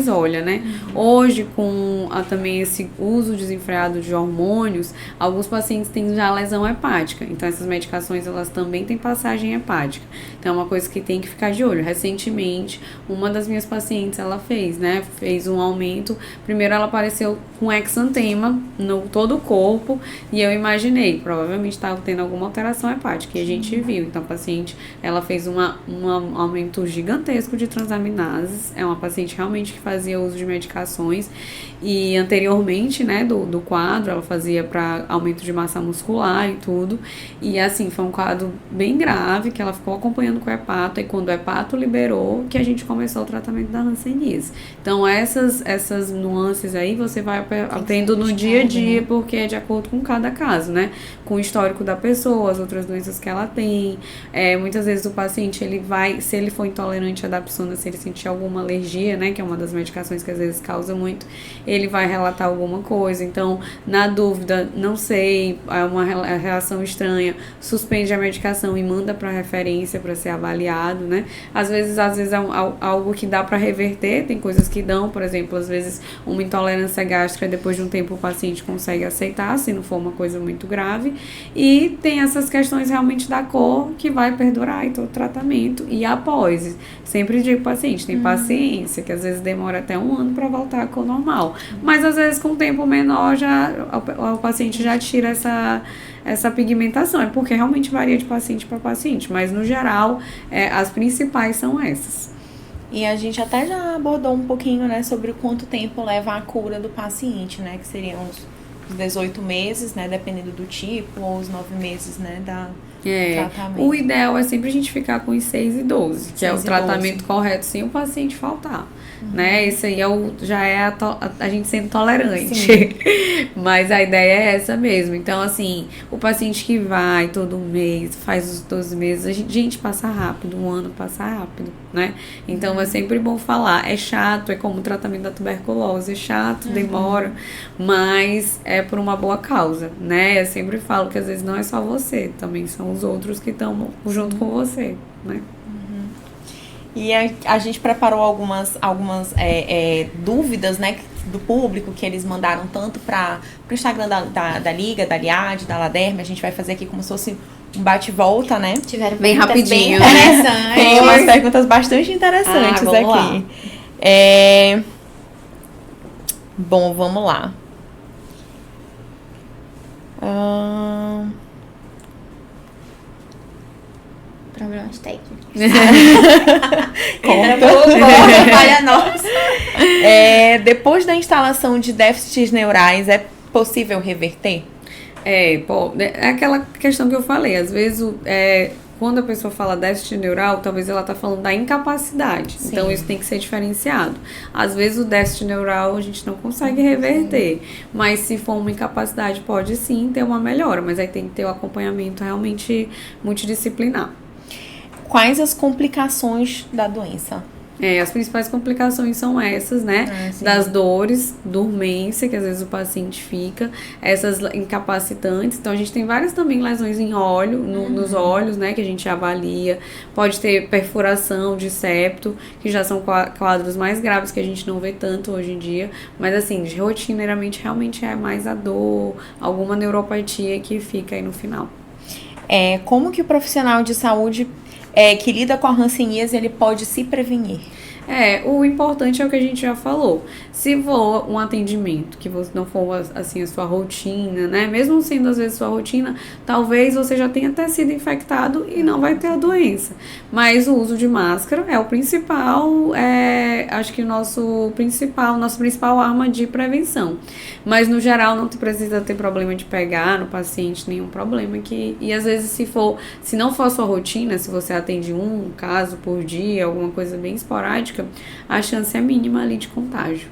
olha, né? Hoje, com também esse uso desenfreado de hormônios, alguns pacientes têm já lesão hepática, então essas medicações, elas também têm passagem hepática, então é uma coisa que tem que ficar de olho. Recentemente, uma das minhas pacientes, ela fez um aumento, primeiro ela apareceu com exantema no todo o corpo, e eu imaginei, provavelmente estava tendo alguma alteração hepática, e a gente viu, então a paciente, ela fez um aumento gigantesco de transaminases, é uma paciente realmente que fazia uso de medicações, e anteriormente, né, do quadro, ela fazia para aumento de massa muscular e tudo, e assim, foi um quadro bem grave, que ela ficou acompanhando com o hepato, e quando o hepato liberou, que a gente começou o tratamento da hanseníase. Então, essas nuances aí, você vai tendo no dia a dia, né? Porque é de acordo com cada caso, né, com o histórico da pessoa, as outras doenças que ela tem, muitas vezes o paciente, ele vai, se ele for intolerante à dapsona, se ele sentir alguma alergia, né, que é uma das medicações que às vezes causa muito, ele vai relatar alguma coisa. Então, na dúvida, não sei, é uma reação estranha, suspende a medicação e manda para referência para ser avaliado, né? Às vezes é algo que dá para reverter, tem coisas que dão, por exemplo, às vezes uma intolerância gástrica, depois de um tempo o paciente consegue aceitar, se não for uma coisa muito grave, e tem essas questões realmente da cor que vai perdurar em todo o tratamento. E após, sempre digo paciente, tem paciência, que às vezes demora até 1 ano para voltar à cor normal, mas às vezes com tempo menor o paciente já tira essa pigmentação, é porque realmente varia de paciente para paciente, mas no geral as principais são essas. E a gente até já abordou um pouquinho, né, sobre o quanto tempo leva a cura do paciente, né, que seriam os 18 meses, né, dependendo do tipo, ou os 9 meses, né, tratamento. O ideal é sempre a gente ficar com os 6 e 12, que é o tratamento correto sem o paciente faltar, né? Esse aí já é a gente sendo tolerante, mas a ideia é essa mesmo. Então, assim, o paciente que vai todo mês, faz os 12 meses, a gente passa rápido, 1 ano passa rápido, né? Então, é sempre bom falar, é chato, é como o tratamento da tuberculose, é chato, demora, mas é por uma boa causa, né? Eu sempre falo que às vezes não é só você, também são os outros que estão junto com você, né? E a gente preparou algumas dúvidas, né, do público, que eles mandaram tanto para o Instagram da Liga, da Liad, da Laderme. A gente vai fazer aqui como se fosse um bate-volta, né? Tiveram bem rapidinho, bem interessantes. Tem umas perguntas bastante interessantes aqui. Bom, vamos lá. Problemas técnicos. Falha nossa. Depois da instalação de déficits neurais, é possível reverter? É aquela questão que eu falei, às vezes quando a pessoa fala déficit neural, talvez ela tá falando da incapacidade. Sim. Então isso tem que ser diferenciado. Às vezes o déficit neural a gente não consegue reverter, mas se for uma incapacidade pode sim ter uma melhora, mas aí tem que ter o acompanhamento realmente multidisciplinar. Quais as complicações da doença? As principais complicações são essas, né? Das dores, dormência, que às vezes o paciente fica, essas incapacitantes. Então, a gente tem várias também lesões em óleo, nos olhos, né? Que a gente avalia. Pode ter perfuração de septo, que já são quadros mais graves que a gente não vê tanto hoje em dia. Mas, assim, rotineiramente, realmente é mais a dor, alguma neuropatia que fica aí no final. Como que o profissional de saúde que lida com a hanseníase, ele pode se prevenir? O importante é o que a gente já falou. Se for um atendimento que não for assim a sua rotina, né? Mesmo sendo às vezes sua rotina, talvez você já tenha até sido infectado e não vai ter a doença. Mas o uso de máscara é o principal, acho que nossa principal arma de prevenção. Mas no geral não precisa ter problema de pegar no paciente, nenhum problema e às vezes se não for a sua rotina, se você atende um caso por dia, alguma coisa bem esporádica, a chance é mínima ali de contágio.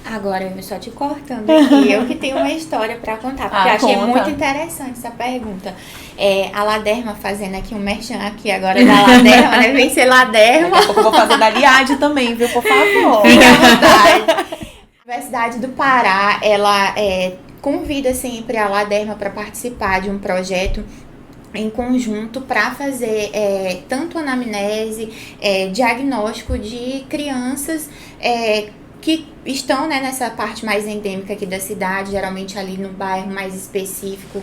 Agora, eu só te cortando aqui, eu que tenho uma história pra contar, porque eu achei muito interessante essa pergunta. A Laderma, fazendo aqui um merchan aqui agora da Laderma, né? Vem ser Laderma. Daqui a pouco eu vou fazer da Liade também, viu? Por favor. Fique à vontade. A Universidade do Pará, ela convida sempre a Laderma para participar de um projeto em conjunto para fazer tanto anamnese, diagnóstico de crianças que estão, né, nessa parte mais endêmica aqui da cidade, geralmente ali no bairro mais específico,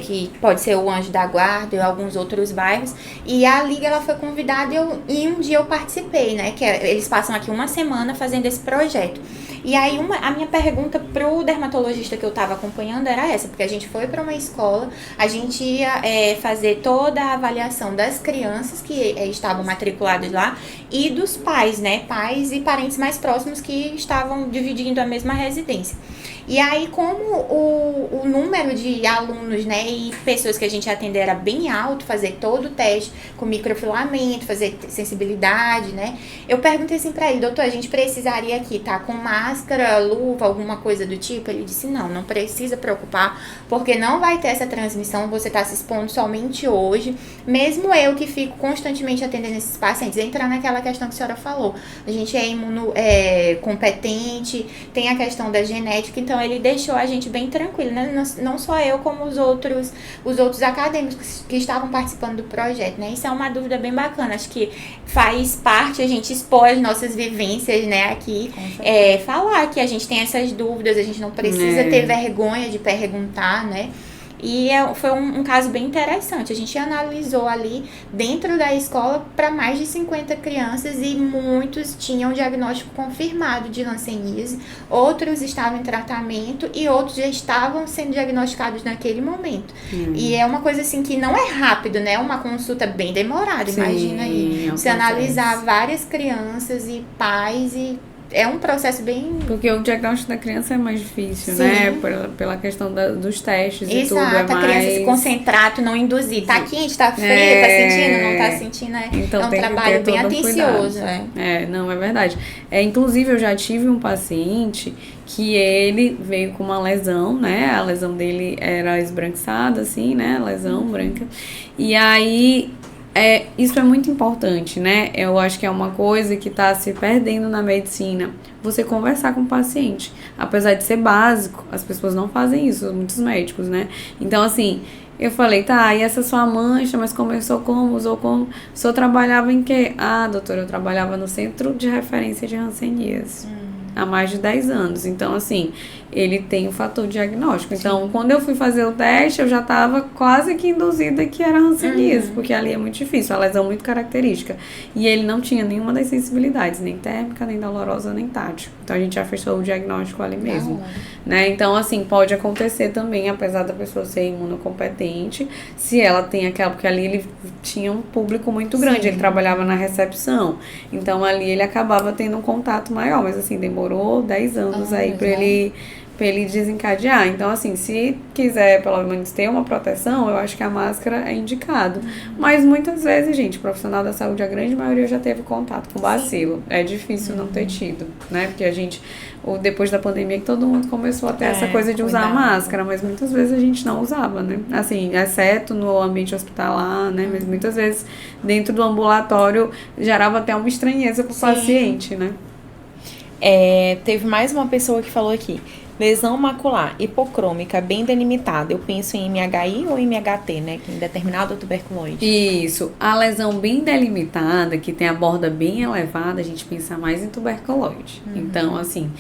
que pode ser o Anjo da Guarda e alguns outros bairros. E a Liga, ela foi convidada e um dia eu participei, né, que eles passam aqui uma semana fazendo esse projeto. E aí a minha pergunta pro dermatologista que eu estava acompanhando era essa, porque a gente foi para uma escola, a gente ia fazer toda a avaliação das crianças que estavam matriculadas lá e dos pais, né, pais e parentes mais próximos que estavam dividindo a mesma residência. E aí, como o número de alunos, né, e pessoas que a gente atender era bem alto, fazer todo o teste com microfilamento, fazer sensibilidade, né, eu perguntei assim pra ele: doutor, a gente precisaria aqui tá com máscara, luva, alguma coisa do tipo? Ele disse: não precisa preocupar, porque não vai ter essa transmissão, você tá se expondo somente hoje. Mesmo eu que fico constantemente atendendo esses pacientes, entrar naquela questão que a senhora falou, a gente é imunocompetente, tem a questão da genética, então ele deixou a gente bem tranquilo, né? Não só eu, como os outros acadêmicos que estavam participando do projeto, né? Isso é uma dúvida bem bacana, acho que faz parte a gente expor as nossas vivências, né, aqui, falar que a gente tem essas dúvidas, a gente não precisa ter vergonha de perguntar, né? E foi um caso bem interessante. A gente analisou ali dentro da escola para mais de 50 crianças e muitos tinham diagnóstico confirmado de hanseníase, outros estavam em tratamento e outros já estavam sendo diagnosticados naquele momento. E é uma coisa assim que não é rápido, né? É uma consulta bem demorada. Sim, imagina aí, você analisar várias crianças e pais é um processo bem... Porque o diagnóstico da criança é mais difícil, sim, né? Pela questão dos testes. Exato, e tudo. Exato, a criança se concentrar, tu não induzir. Tá quente, tá frio, tá sentindo, não tá sentindo. Então, é um trabalho bem atencioso. Não, é verdade. Inclusive, eu já tive um paciente que ele veio com uma lesão, né? A lesão dele era esbranquiçada, assim, né? Lesão branca. E aí... isso é muito importante, né? Eu acho que é uma coisa que está se perdendo na medicina. Você conversar com o paciente. Apesar de ser básico, as pessoas não fazem isso, muitos médicos, né? Então, assim, eu falei, tá, e essa sua mancha, mas começou como? Usou como? O senhor trabalhava em quê? Ah, doutora, eu trabalhava no Centro de Referência de Hanseníase. Há mais de 10 anos. Então, assim, ele tem o fator diagnóstico. Então, quando eu fui fazer o teste, eu já estava quase que induzida que era hanseníase, porque ali é muito difícil, a lesão muito característica. E ele não tinha nenhuma das sensibilidades, nem térmica, nem dolorosa, nem tátil. Então, a gente já fechou o diagnóstico ali mesmo. Né? Então, assim, pode acontecer também, apesar da pessoa ser imunocompetente, se ela tem aquela, porque ali ele tinha um público muito grande, ele trabalhava na recepção, então ali ele acabava tendo um contato maior, mas assim, demorou 10 anos aí pra ele desencadear. Então, assim, se quiser pelo menos ter uma proteção, eu acho que a máscara é indicado. Mas muitas vezes, gente, o profissional da saúde, a grande maioria já teve contato com bacilo. É difícil não ter tido, né? Porque a gente, depois da pandemia, que todo mundo começou a ter essa coisa de usar a máscara, mas muitas vezes a gente não usava, né? Assim, exceto no ambiente hospitalar, né? Mas muitas vezes dentro do ambulatório gerava até uma estranheza pro paciente, né? Teve mais uma pessoa que falou aqui. Lesão macular hipocrômica bem delimitada. Eu penso em MHI ou MHT, né? Que é indeterminado tuberculose. Isso. A lesão bem delimitada, que tem a borda bem elevada, a gente pensa mais em tuberculose. Então, assim,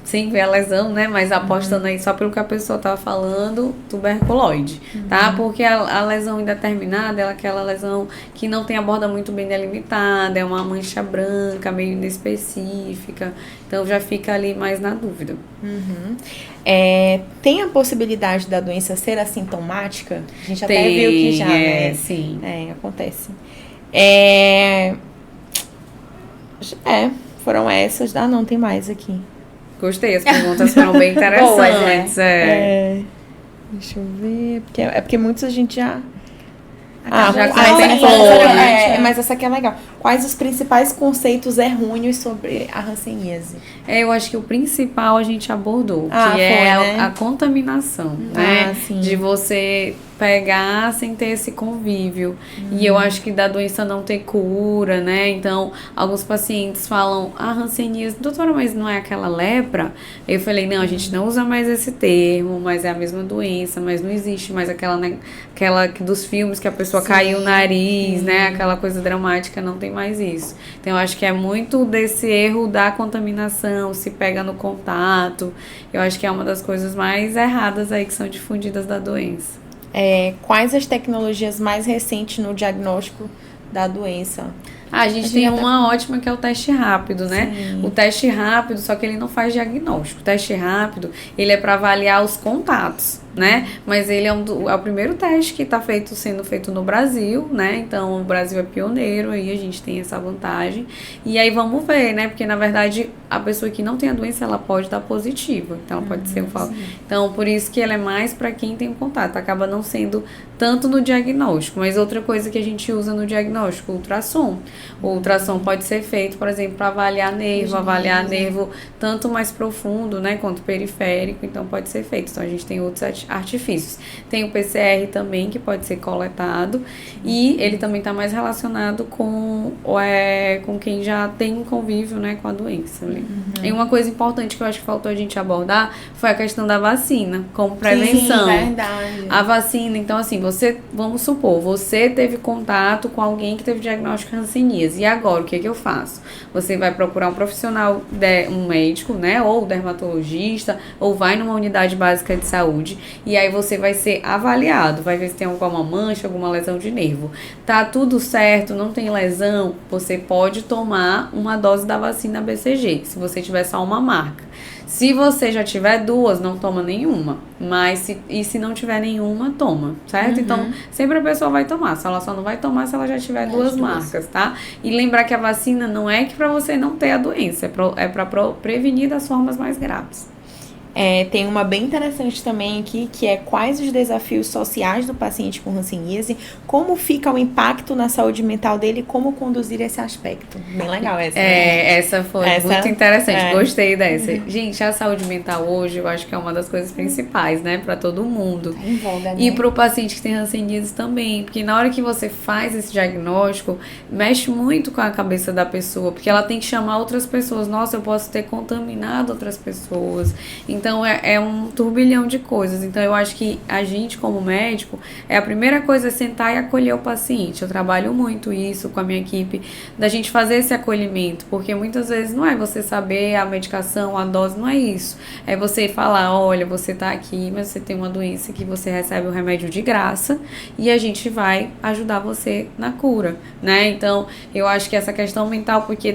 sem ver a lesão, né? Mas apostando aí só pelo que a pessoa tava falando, tuberculose, tá? Porque a lesão indeterminada é aquela lesão que não tem a borda muito bem delimitada, é uma mancha branca, meio inespecífica. Então já fica ali mais na dúvida. Tem a possibilidade da doença ser assintomática? A gente até viu que já, né? Sim. Acontece. Foram essas. Ah, não, tem mais aqui. Gostei, as perguntas foram bem interessantes. Boas, Deixa eu ver. Porque muitos a gente já... mas essa aqui é legal. Quais os principais conceitos errôneos sobre a hanseníase? Eu acho que o principal a gente abordou, a contaminação, né? Sim. De você pegar sem ter esse convívio. E eu acho que da doença não ter cura, né? Então, alguns pacientes falam, hanseníase, doutora, mas não é aquela lepra? Eu falei, não, a gente não usa mais esse termo, mas é a mesma doença, mas não existe mais aquela dos filmes que a pessoa caiu o nariz, né? Aquela coisa dramática, não tem mais isso. Então, eu acho que é muito desse erro da contaminação, se pega no contato. Eu acho que é uma das coisas mais erradas aí que são difundidas da doença. Quais as tecnologias mais recentes no diagnóstico da doença? A gente tem uma ótima que é o teste rápido, né? Sim. O teste rápido, só que ele não faz diagnóstico. O teste rápido, ele é para avaliar os contatos, né? Mas ele é o primeiro teste que está sendo feito no Brasil, né? Então, o Brasil é pioneiro, aí a gente tem essa vantagem. E aí vamos ver, né? Porque, na verdade, a pessoa que não tem a doença, ela pode dar positiva. Então, ela pode ser Então, por isso que ela é mais para quem tem o contato. Acaba não sendo tanto no diagnóstico. Mas outra coisa que a gente usa no diagnóstico, o ultrassom. O ultrassom pode ser feito, por exemplo, para avaliar nervo tanto mais profundo, né, quanto periférico, então pode ser feito. Então a gente tem outros artifícios. Tem o PCR também, que pode ser coletado, e ele também está mais relacionado com quem já tem um convívio, né, com a doença. E uma coisa importante que eu acho que faltou a gente abordar foi a questão da vacina, como prevenção. Sim, verdade. A vacina, então assim, vamos supor, você teve contato com alguém que teve diagnóstico de hanseníase. E agora, o que eu faço? Você vai procurar um profissional, um médico, né? Ou dermatologista, ou vai numa unidade básica de saúde. E aí você vai ser avaliado. Vai ver se tem alguma mancha, alguma lesão de nervo. Tá tudo certo, não tem lesão, você pode tomar uma dose da vacina BCG, se você tiver só uma marca. Se você já tiver duas, não toma nenhuma. Se não tiver nenhuma, toma, certo? Então, sempre a pessoa vai tomar. Ela só não vai tomar se ela já tiver duas marcas, tá? E lembrar que a vacina não é que pra você não ter a doença, é pra prevenir das formas mais graves. Tem uma bem interessante também aqui, que é quais os desafios sociais do paciente com hanseníase, como fica o impacto na saúde mental dele e como conduzir esse aspecto. Bem legal essa. Essa foi muito interessante, gostei dessa. Gente, a saúde mental hoje, eu acho que é uma das coisas principais, né, pra todo mundo. Em voga, né? E pro paciente que tem hanseníase também, porque na hora que você faz esse diagnóstico, mexe muito com a cabeça da pessoa, porque ela tem que chamar outras pessoas. Nossa, eu posso ter contaminado outras pessoas. Então é um turbilhão de coisas. Então eu acho que a gente, como médico, a primeira coisa é sentar e acolher o paciente. Eu trabalho muito isso com a minha equipe, da gente fazer esse acolhimento, porque muitas vezes não é você saber a medicação, a dose, não é isso. É você falar, olha, você tá aqui, mas você tem uma doença que você recebe o remédio de graça e a gente vai ajudar você na cura, né? Então, eu acho que essa questão mental, porque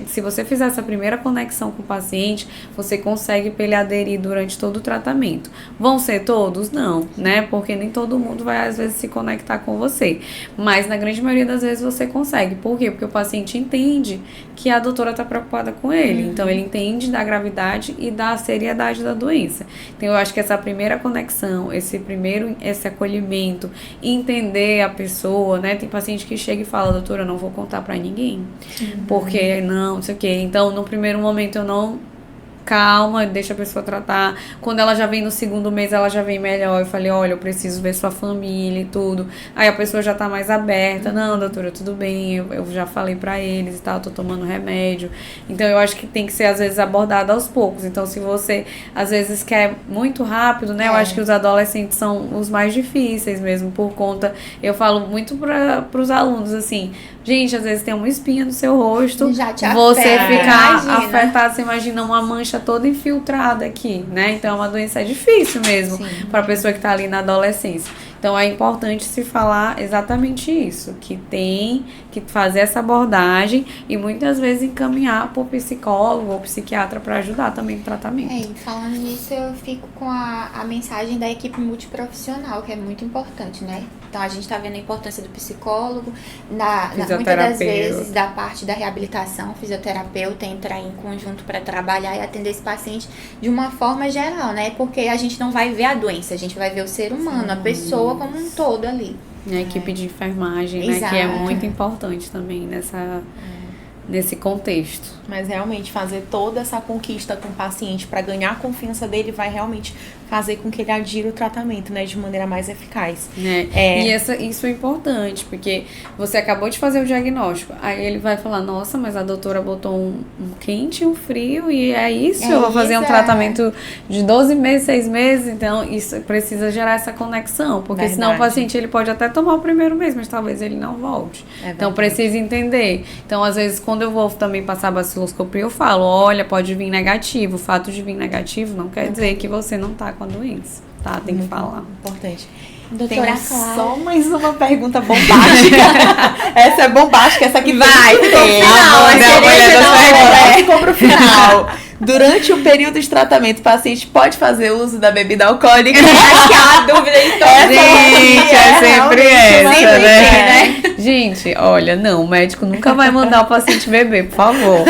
se você fizer essa primeira conexão com o paciente, você consegue pra ele aderir durante todo o tratamento. Vão ser todos? Não, né? Porque nem todo mundo vai, às vezes, se conectar com você. Mas, na grande maioria das vezes, você consegue. Por quê? Porque o paciente entende que a doutora está preocupada com ele. Então, ele entende da gravidade e da seriedade da doença. Então, eu acho que essa primeira conexão, esse acolhimento, entender a pessoa, né? Tem paciente que chega e fala, doutora, eu não vou contar pra ninguém. Porque não sei o quê. Então, no primeiro momento, eu não... Calma, deixa a pessoa tratar. Quando ela já vem no segundo mês, ela já vem melhor. Eu falei, olha, eu preciso ver sua família e tudo. Aí a pessoa já tá mais aberta. Não, doutora, tudo bem, eu já falei pra eles e tal, tô tomando remédio. Então eu acho que tem que ser, às vezes, abordado aos poucos. Então se você, às vezes, quer muito rápido, né? Eu acho que os adolescentes são os mais difíceis mesmo, por conta... Eu falo muito pros alunos, assim... Gente, às vezes tem uma espinha no seu rosto, já te você afeta, ficar imagina. afetado, você imagina uma mancha toda infiltrada aqui, né? Então é uma doença difícil mesmo para a pessoa que está ali na adolescência. Então é importante se falar exatamente isso, que tem que fazer essa abordagem e muitas vezes encaminhar para o psicólogo ou psiquiatra para ajudar também no tratamento. E falando nisso, eu fico com a mensagem da equipe multiprofissional, que é muito importante, né? Então a gente está vendo a importância do psicólogo, muitas das vezes da parte da reabilitação, o fisioterapeuta entra em conjunto para trabalhar e atender esse paciente de uma forma geral, né? Porque a gente não vai ver a doença, a gente vai ver o ser humano, a pessoa como um todo ali. A equipe de enfermagem, né? Que é muito importante também nesse contexto. Mas realmente fazer toda essa conquista com o paciente para ganhar a confiança dele vai realmente fazer com que ele adira o tratamento, né, de maneira mais eficaz. E isso é importante, porque você acabou de fazer o diagnóstico, aí ele vai falar, nossa, mas a doutora botou um quente e um frio, e é isso, eu vou fazer um tratamento de 12 meses, 6 meses, então isso precisa gerar essa conexão, porque senão o paciente ele pode até tomar o primeiro mês, mas talvez ele não volte. Então precisa entender. Então, às vezes, quando eu vou também passar a baciloscopia, eu falo, olha, pode vir negativo. O fato de vir negativo não quer dizer que você não tá com a doença, tá? Tem que falar. Importante. Doutora Tem Clara. só mais uma pergunta bombástica. Essa é bombástica, essa aqui vai ter. Ficou pro final. Durante o período de tratamento, o paciente pode fazer uso da bebida alcoólica? Acho que é uma dúvida de todos. Gente, é sempre essa, sempre né? Gente, olha, não, o médico nunca vai mandar o paciente beber, por favor.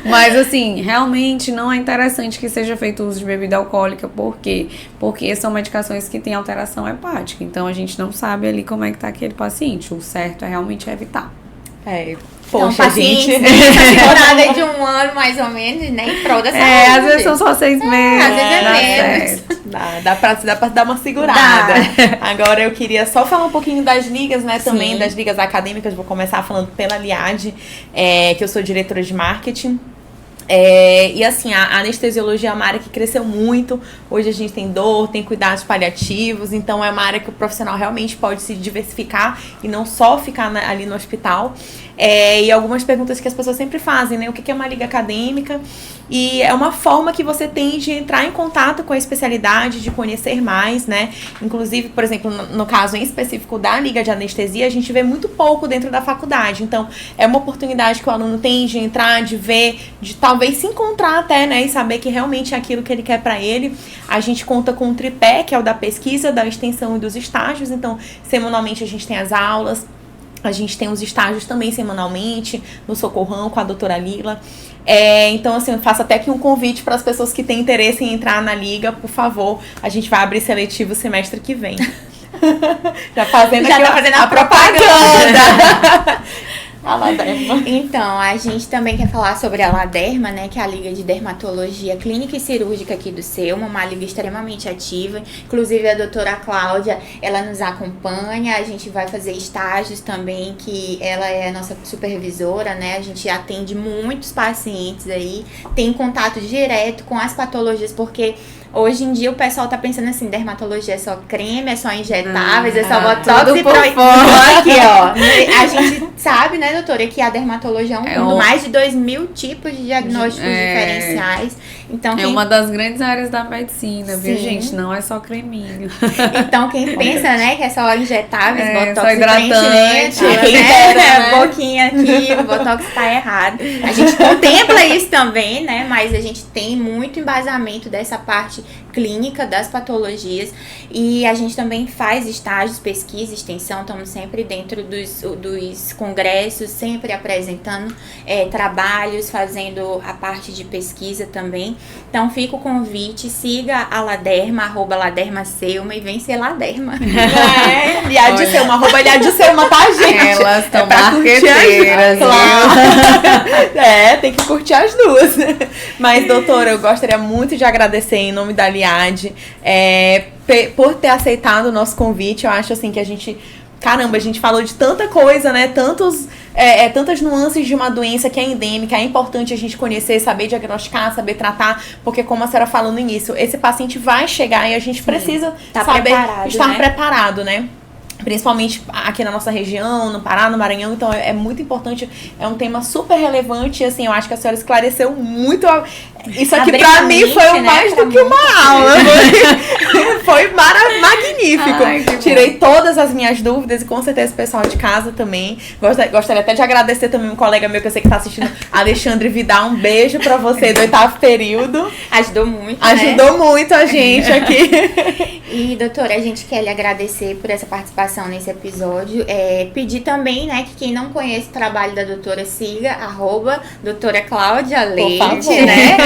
Mas, assim, realmente não é interessante que seja feito uso de bebida alcoólica. Por quê? Porque são medicações que têm alteração hepática. Então, a gente não sabe ali como é que tá aquele paciente. O certo é realmente evitar. Então, Poxa, paciente, gente. temporada de 1 ano, mais ou menos, né? Em prol da saúde. Às vezes são só 6 meses. Às vezes é menos. Dá pra dar uma segurada. Agora eu queria só falar um pouquinho das ligas, né? Também Sim. das ligas acadêmicas. Vou começar falando pela LIAD, que eu sou diretora de marketing. E assim, a anestesiologia é uma área que cresceu muito. Hoje a gente tem dor, tem cuidados paliativos. Então é uma área que o profissional realmente pode se diversificar e não só ficar ali no hospital. E algumas perguntas que as pessoas sempre fazem, né? O que é uma liga acadêmica? E é uma forma que você tem de entrar em contato com a especialidade, de conhecer mais, né? Inclusive, por exemplo, no caso em específico da liga de anestesia, a gente vê muito pouco dentro da faculdade. Então, é uma oportunidade que o aluno tem de entrar, de ver, de talvez se encontrar até, né? E saber que realmente é aquilo que ele quer pra ele. A gente conta com um tripé, que é o da pesquisa, da extensão e dos estágios. Então, semanalmente a gente tem as aulas. A gente tem os estágios também semanalmente, no Socorrão, com a doutora Lila. Então, assim, eu faço até aqui um convite para as pessoas que têm interesse em entrar na liga, por favor. A gente vai abrir seletivo semestre que vem. Já fazendo Já aqui tá fazendo a propaganda. Aladerma. Então, a gente também quer falar sobre a Aladerma, né, que é a Liga de Dermatologia Clínica e Cirúrgica aqui do Selma, uma liga extremamente ativa. Inclusive, a doutora Cláudia, ela nos acompanha, a gente vai fazer estágios também, que ela é a nossa supervisora, né, a gente atende muitos pacientes aí, tem contato direto com as patologias, porque hoje em dia o pessoal tá pensando assim, dermatologia é só creme, é só injetáveis, é só botox e aqui, ó. A gente sabe, né, doutora, que a dermatologia é um mundo, mais de 2.000 tipos de diagnósticos diferenciais. Então, uma das grandes áreas da medicina, viu, gente? Não é só creminho. Então, quem pensa, né, que é só injetáveis, botox só hidratante, né? Boquinha aqui, o botox tá errado. A gente contempla isso também, né, mas a gente tem muito embasamento dessa parte clínica das patologias e a gente também faz estágios, pesquisa, extensão, estamos sempre dentro dos congressos, sempre apresentando trabalhos, fazendo a parte de pesquisa também. Então fica o convite, siga a Laderma, @LadermaSelma e vem ser Laderma. E a de Selma, @Selma, tá, gente? Elas estão marqueteiras, claro. Tem que curtir as duas. Mas, doutora, eu gostaria muito de agradecer em nome da Liade, por ter aceitado o nosso convite. Eu acho assim que a gente falou de tanta coisa, né? Tantas nuances de uma doença que é endêmica. É importante a gente conhecer, saber diagnosticar, saber tratar, porque como a senhora falou no início, esse paciente vai chegar e a gente precisa saber estar preparado, né? Principalmente aqui na nossa região, no Pará, no Maranhão, então é muito importante, é um tema super relevante, e assim, eu acho que a senhora esclareceu muito, isso aqui pra mim foi mais do que uma aula, foi magnífico. Ai, tirei todas as minhas dúvidas e com certeza o pessoal de casa também, gostaria até de agradecer também um colega meu que eu sei que tá assistindo, Alexandre Vidal, um beijo pra você do 8º período. Ajudou muito, muito a gente aqui. E, doutora, a gente quer lhe agradecer por essa participação nesse episódio. Pedir também, né, que quem não conhece o trabalho da doutora, siga @doutora Cláudia Leite, né?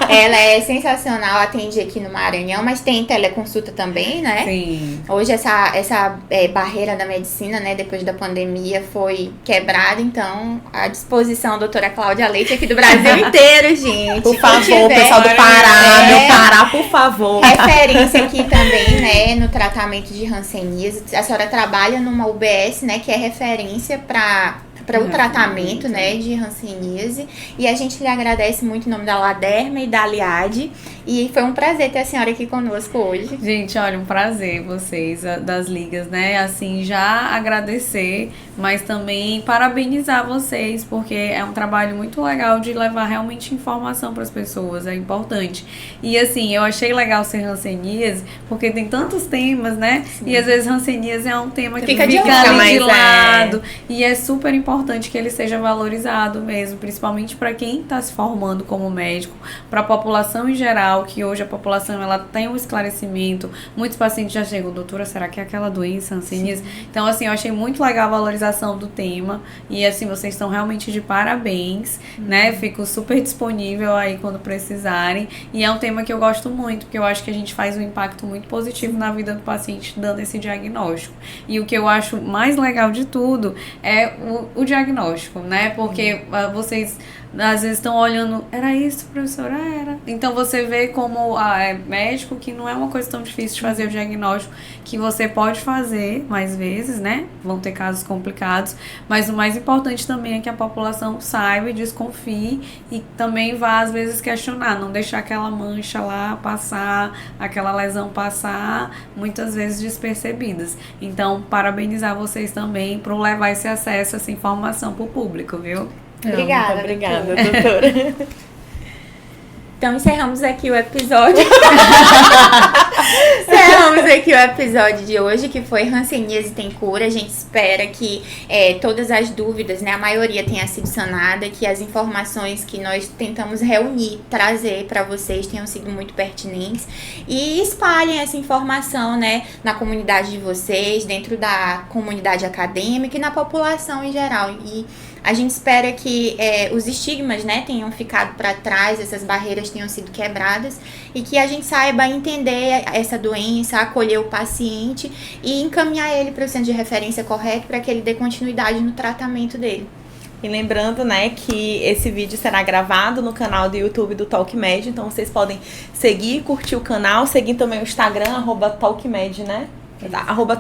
Ela é sensacional, atende aqui no Maranhão, mas tem teleconsulta também, né? Sim. Hoje essa barreira da medicina, né, depois da pandemia foi quebrada, então à disposição a doutora Cláudia Leite aqui do Brasil inteiro, gente. Por favor, pessoal do Pará, meu Pará, por favor. Referência aqui também, né, no tratamento de hanseníase. A senhora trabalha numa UBS, né, que é referência para o tratamento, né, de hanseníase. E a gente lhe agradece muito em nome da Laderma e da Liade. E foi um prazer ter a senhora aqui conosco hoje. Gente, olha, um prazer vocês das ligas, né? Assim, já agradecer, mas também parabenizar vocês, porque é um trabalho muito legal de levar realmente informação para as pessoas, é importante. E assim, eu achei legal ser hanseníase, porque tem tantos temas, né? Sim. E às vezes hanseníase é um tema que fica ali de lado. E é super importante que ele seja valorizado mesmo, principalmente para quem está se formando como médico, para a população em geral, que hoje a população ela tem um esclarecimento. Muitos pacientes já chegam, doutora, será que é aquela doença, hanseníase? Então, assim, eu achei muito legal a valorização do tema e, assim, vocês estão realmente de parabéns, né? Fico super disponível aí quando precisarem e é um tema que eu gosto muito, porque eu acho que a gente faz um impacto muito positivo na vida do paciente dando esse diagnóstico. E o que eu acho mais legal de tudo é o diagnóstico, né? Porque vocês às vezes estão olhando, era isso, professora? Era. Então você vê como é médico que não é uma coisa tão difícil de fazer o diagnóstico, que você pode fazer mais vezes, né? Vão ter casos complicados, mas o mais importante também é que a população saiba e desconfie e também vá às vezes questionar, não deixar aquela mancha lá passar, aquela lesão passar, muitas vezes despercebidas. Então, parabenizar vocês também por levar esse acesso, essa informação para o público, viu? Obrigada, muito obrigada, doutora. Então encerramos aqui o episódio. Encerramos aqui o episódio de hoje, que foi hanseníase tem cura. A gente espera que todas as dúvidas, né, a maioria tenha sido sanada, que as informações que nós tentamos reunir, trazer para vocês tenham sido muito pertinentes. E espalhem essa informação, né, na comunidade de vocês, dentro da comunidade acadêmica e na população em geral. E a gente espera que os estigmas, né, tenham ficado para trás, essas barreiras tenham sido quebradas e que a gente saiba entender essa doença, acolher o paciente e encaminhar ele para o centro de referência correto para que ele dê continuidade no tratamento dele. E lembrando, né, que esse vídeo será gravado no canal do YouTube do TalkMed, então vocês podem seguir, curtir o canal, seguir também o Instagram, @TalkMed, né?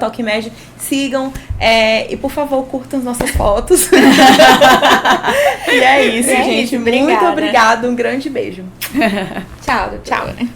@TalkMed, sigam e por favor curtam as nossas fotos. E é isso, gente. Muito obrigado, um grande beijo. Tchau, doutora. Tchau.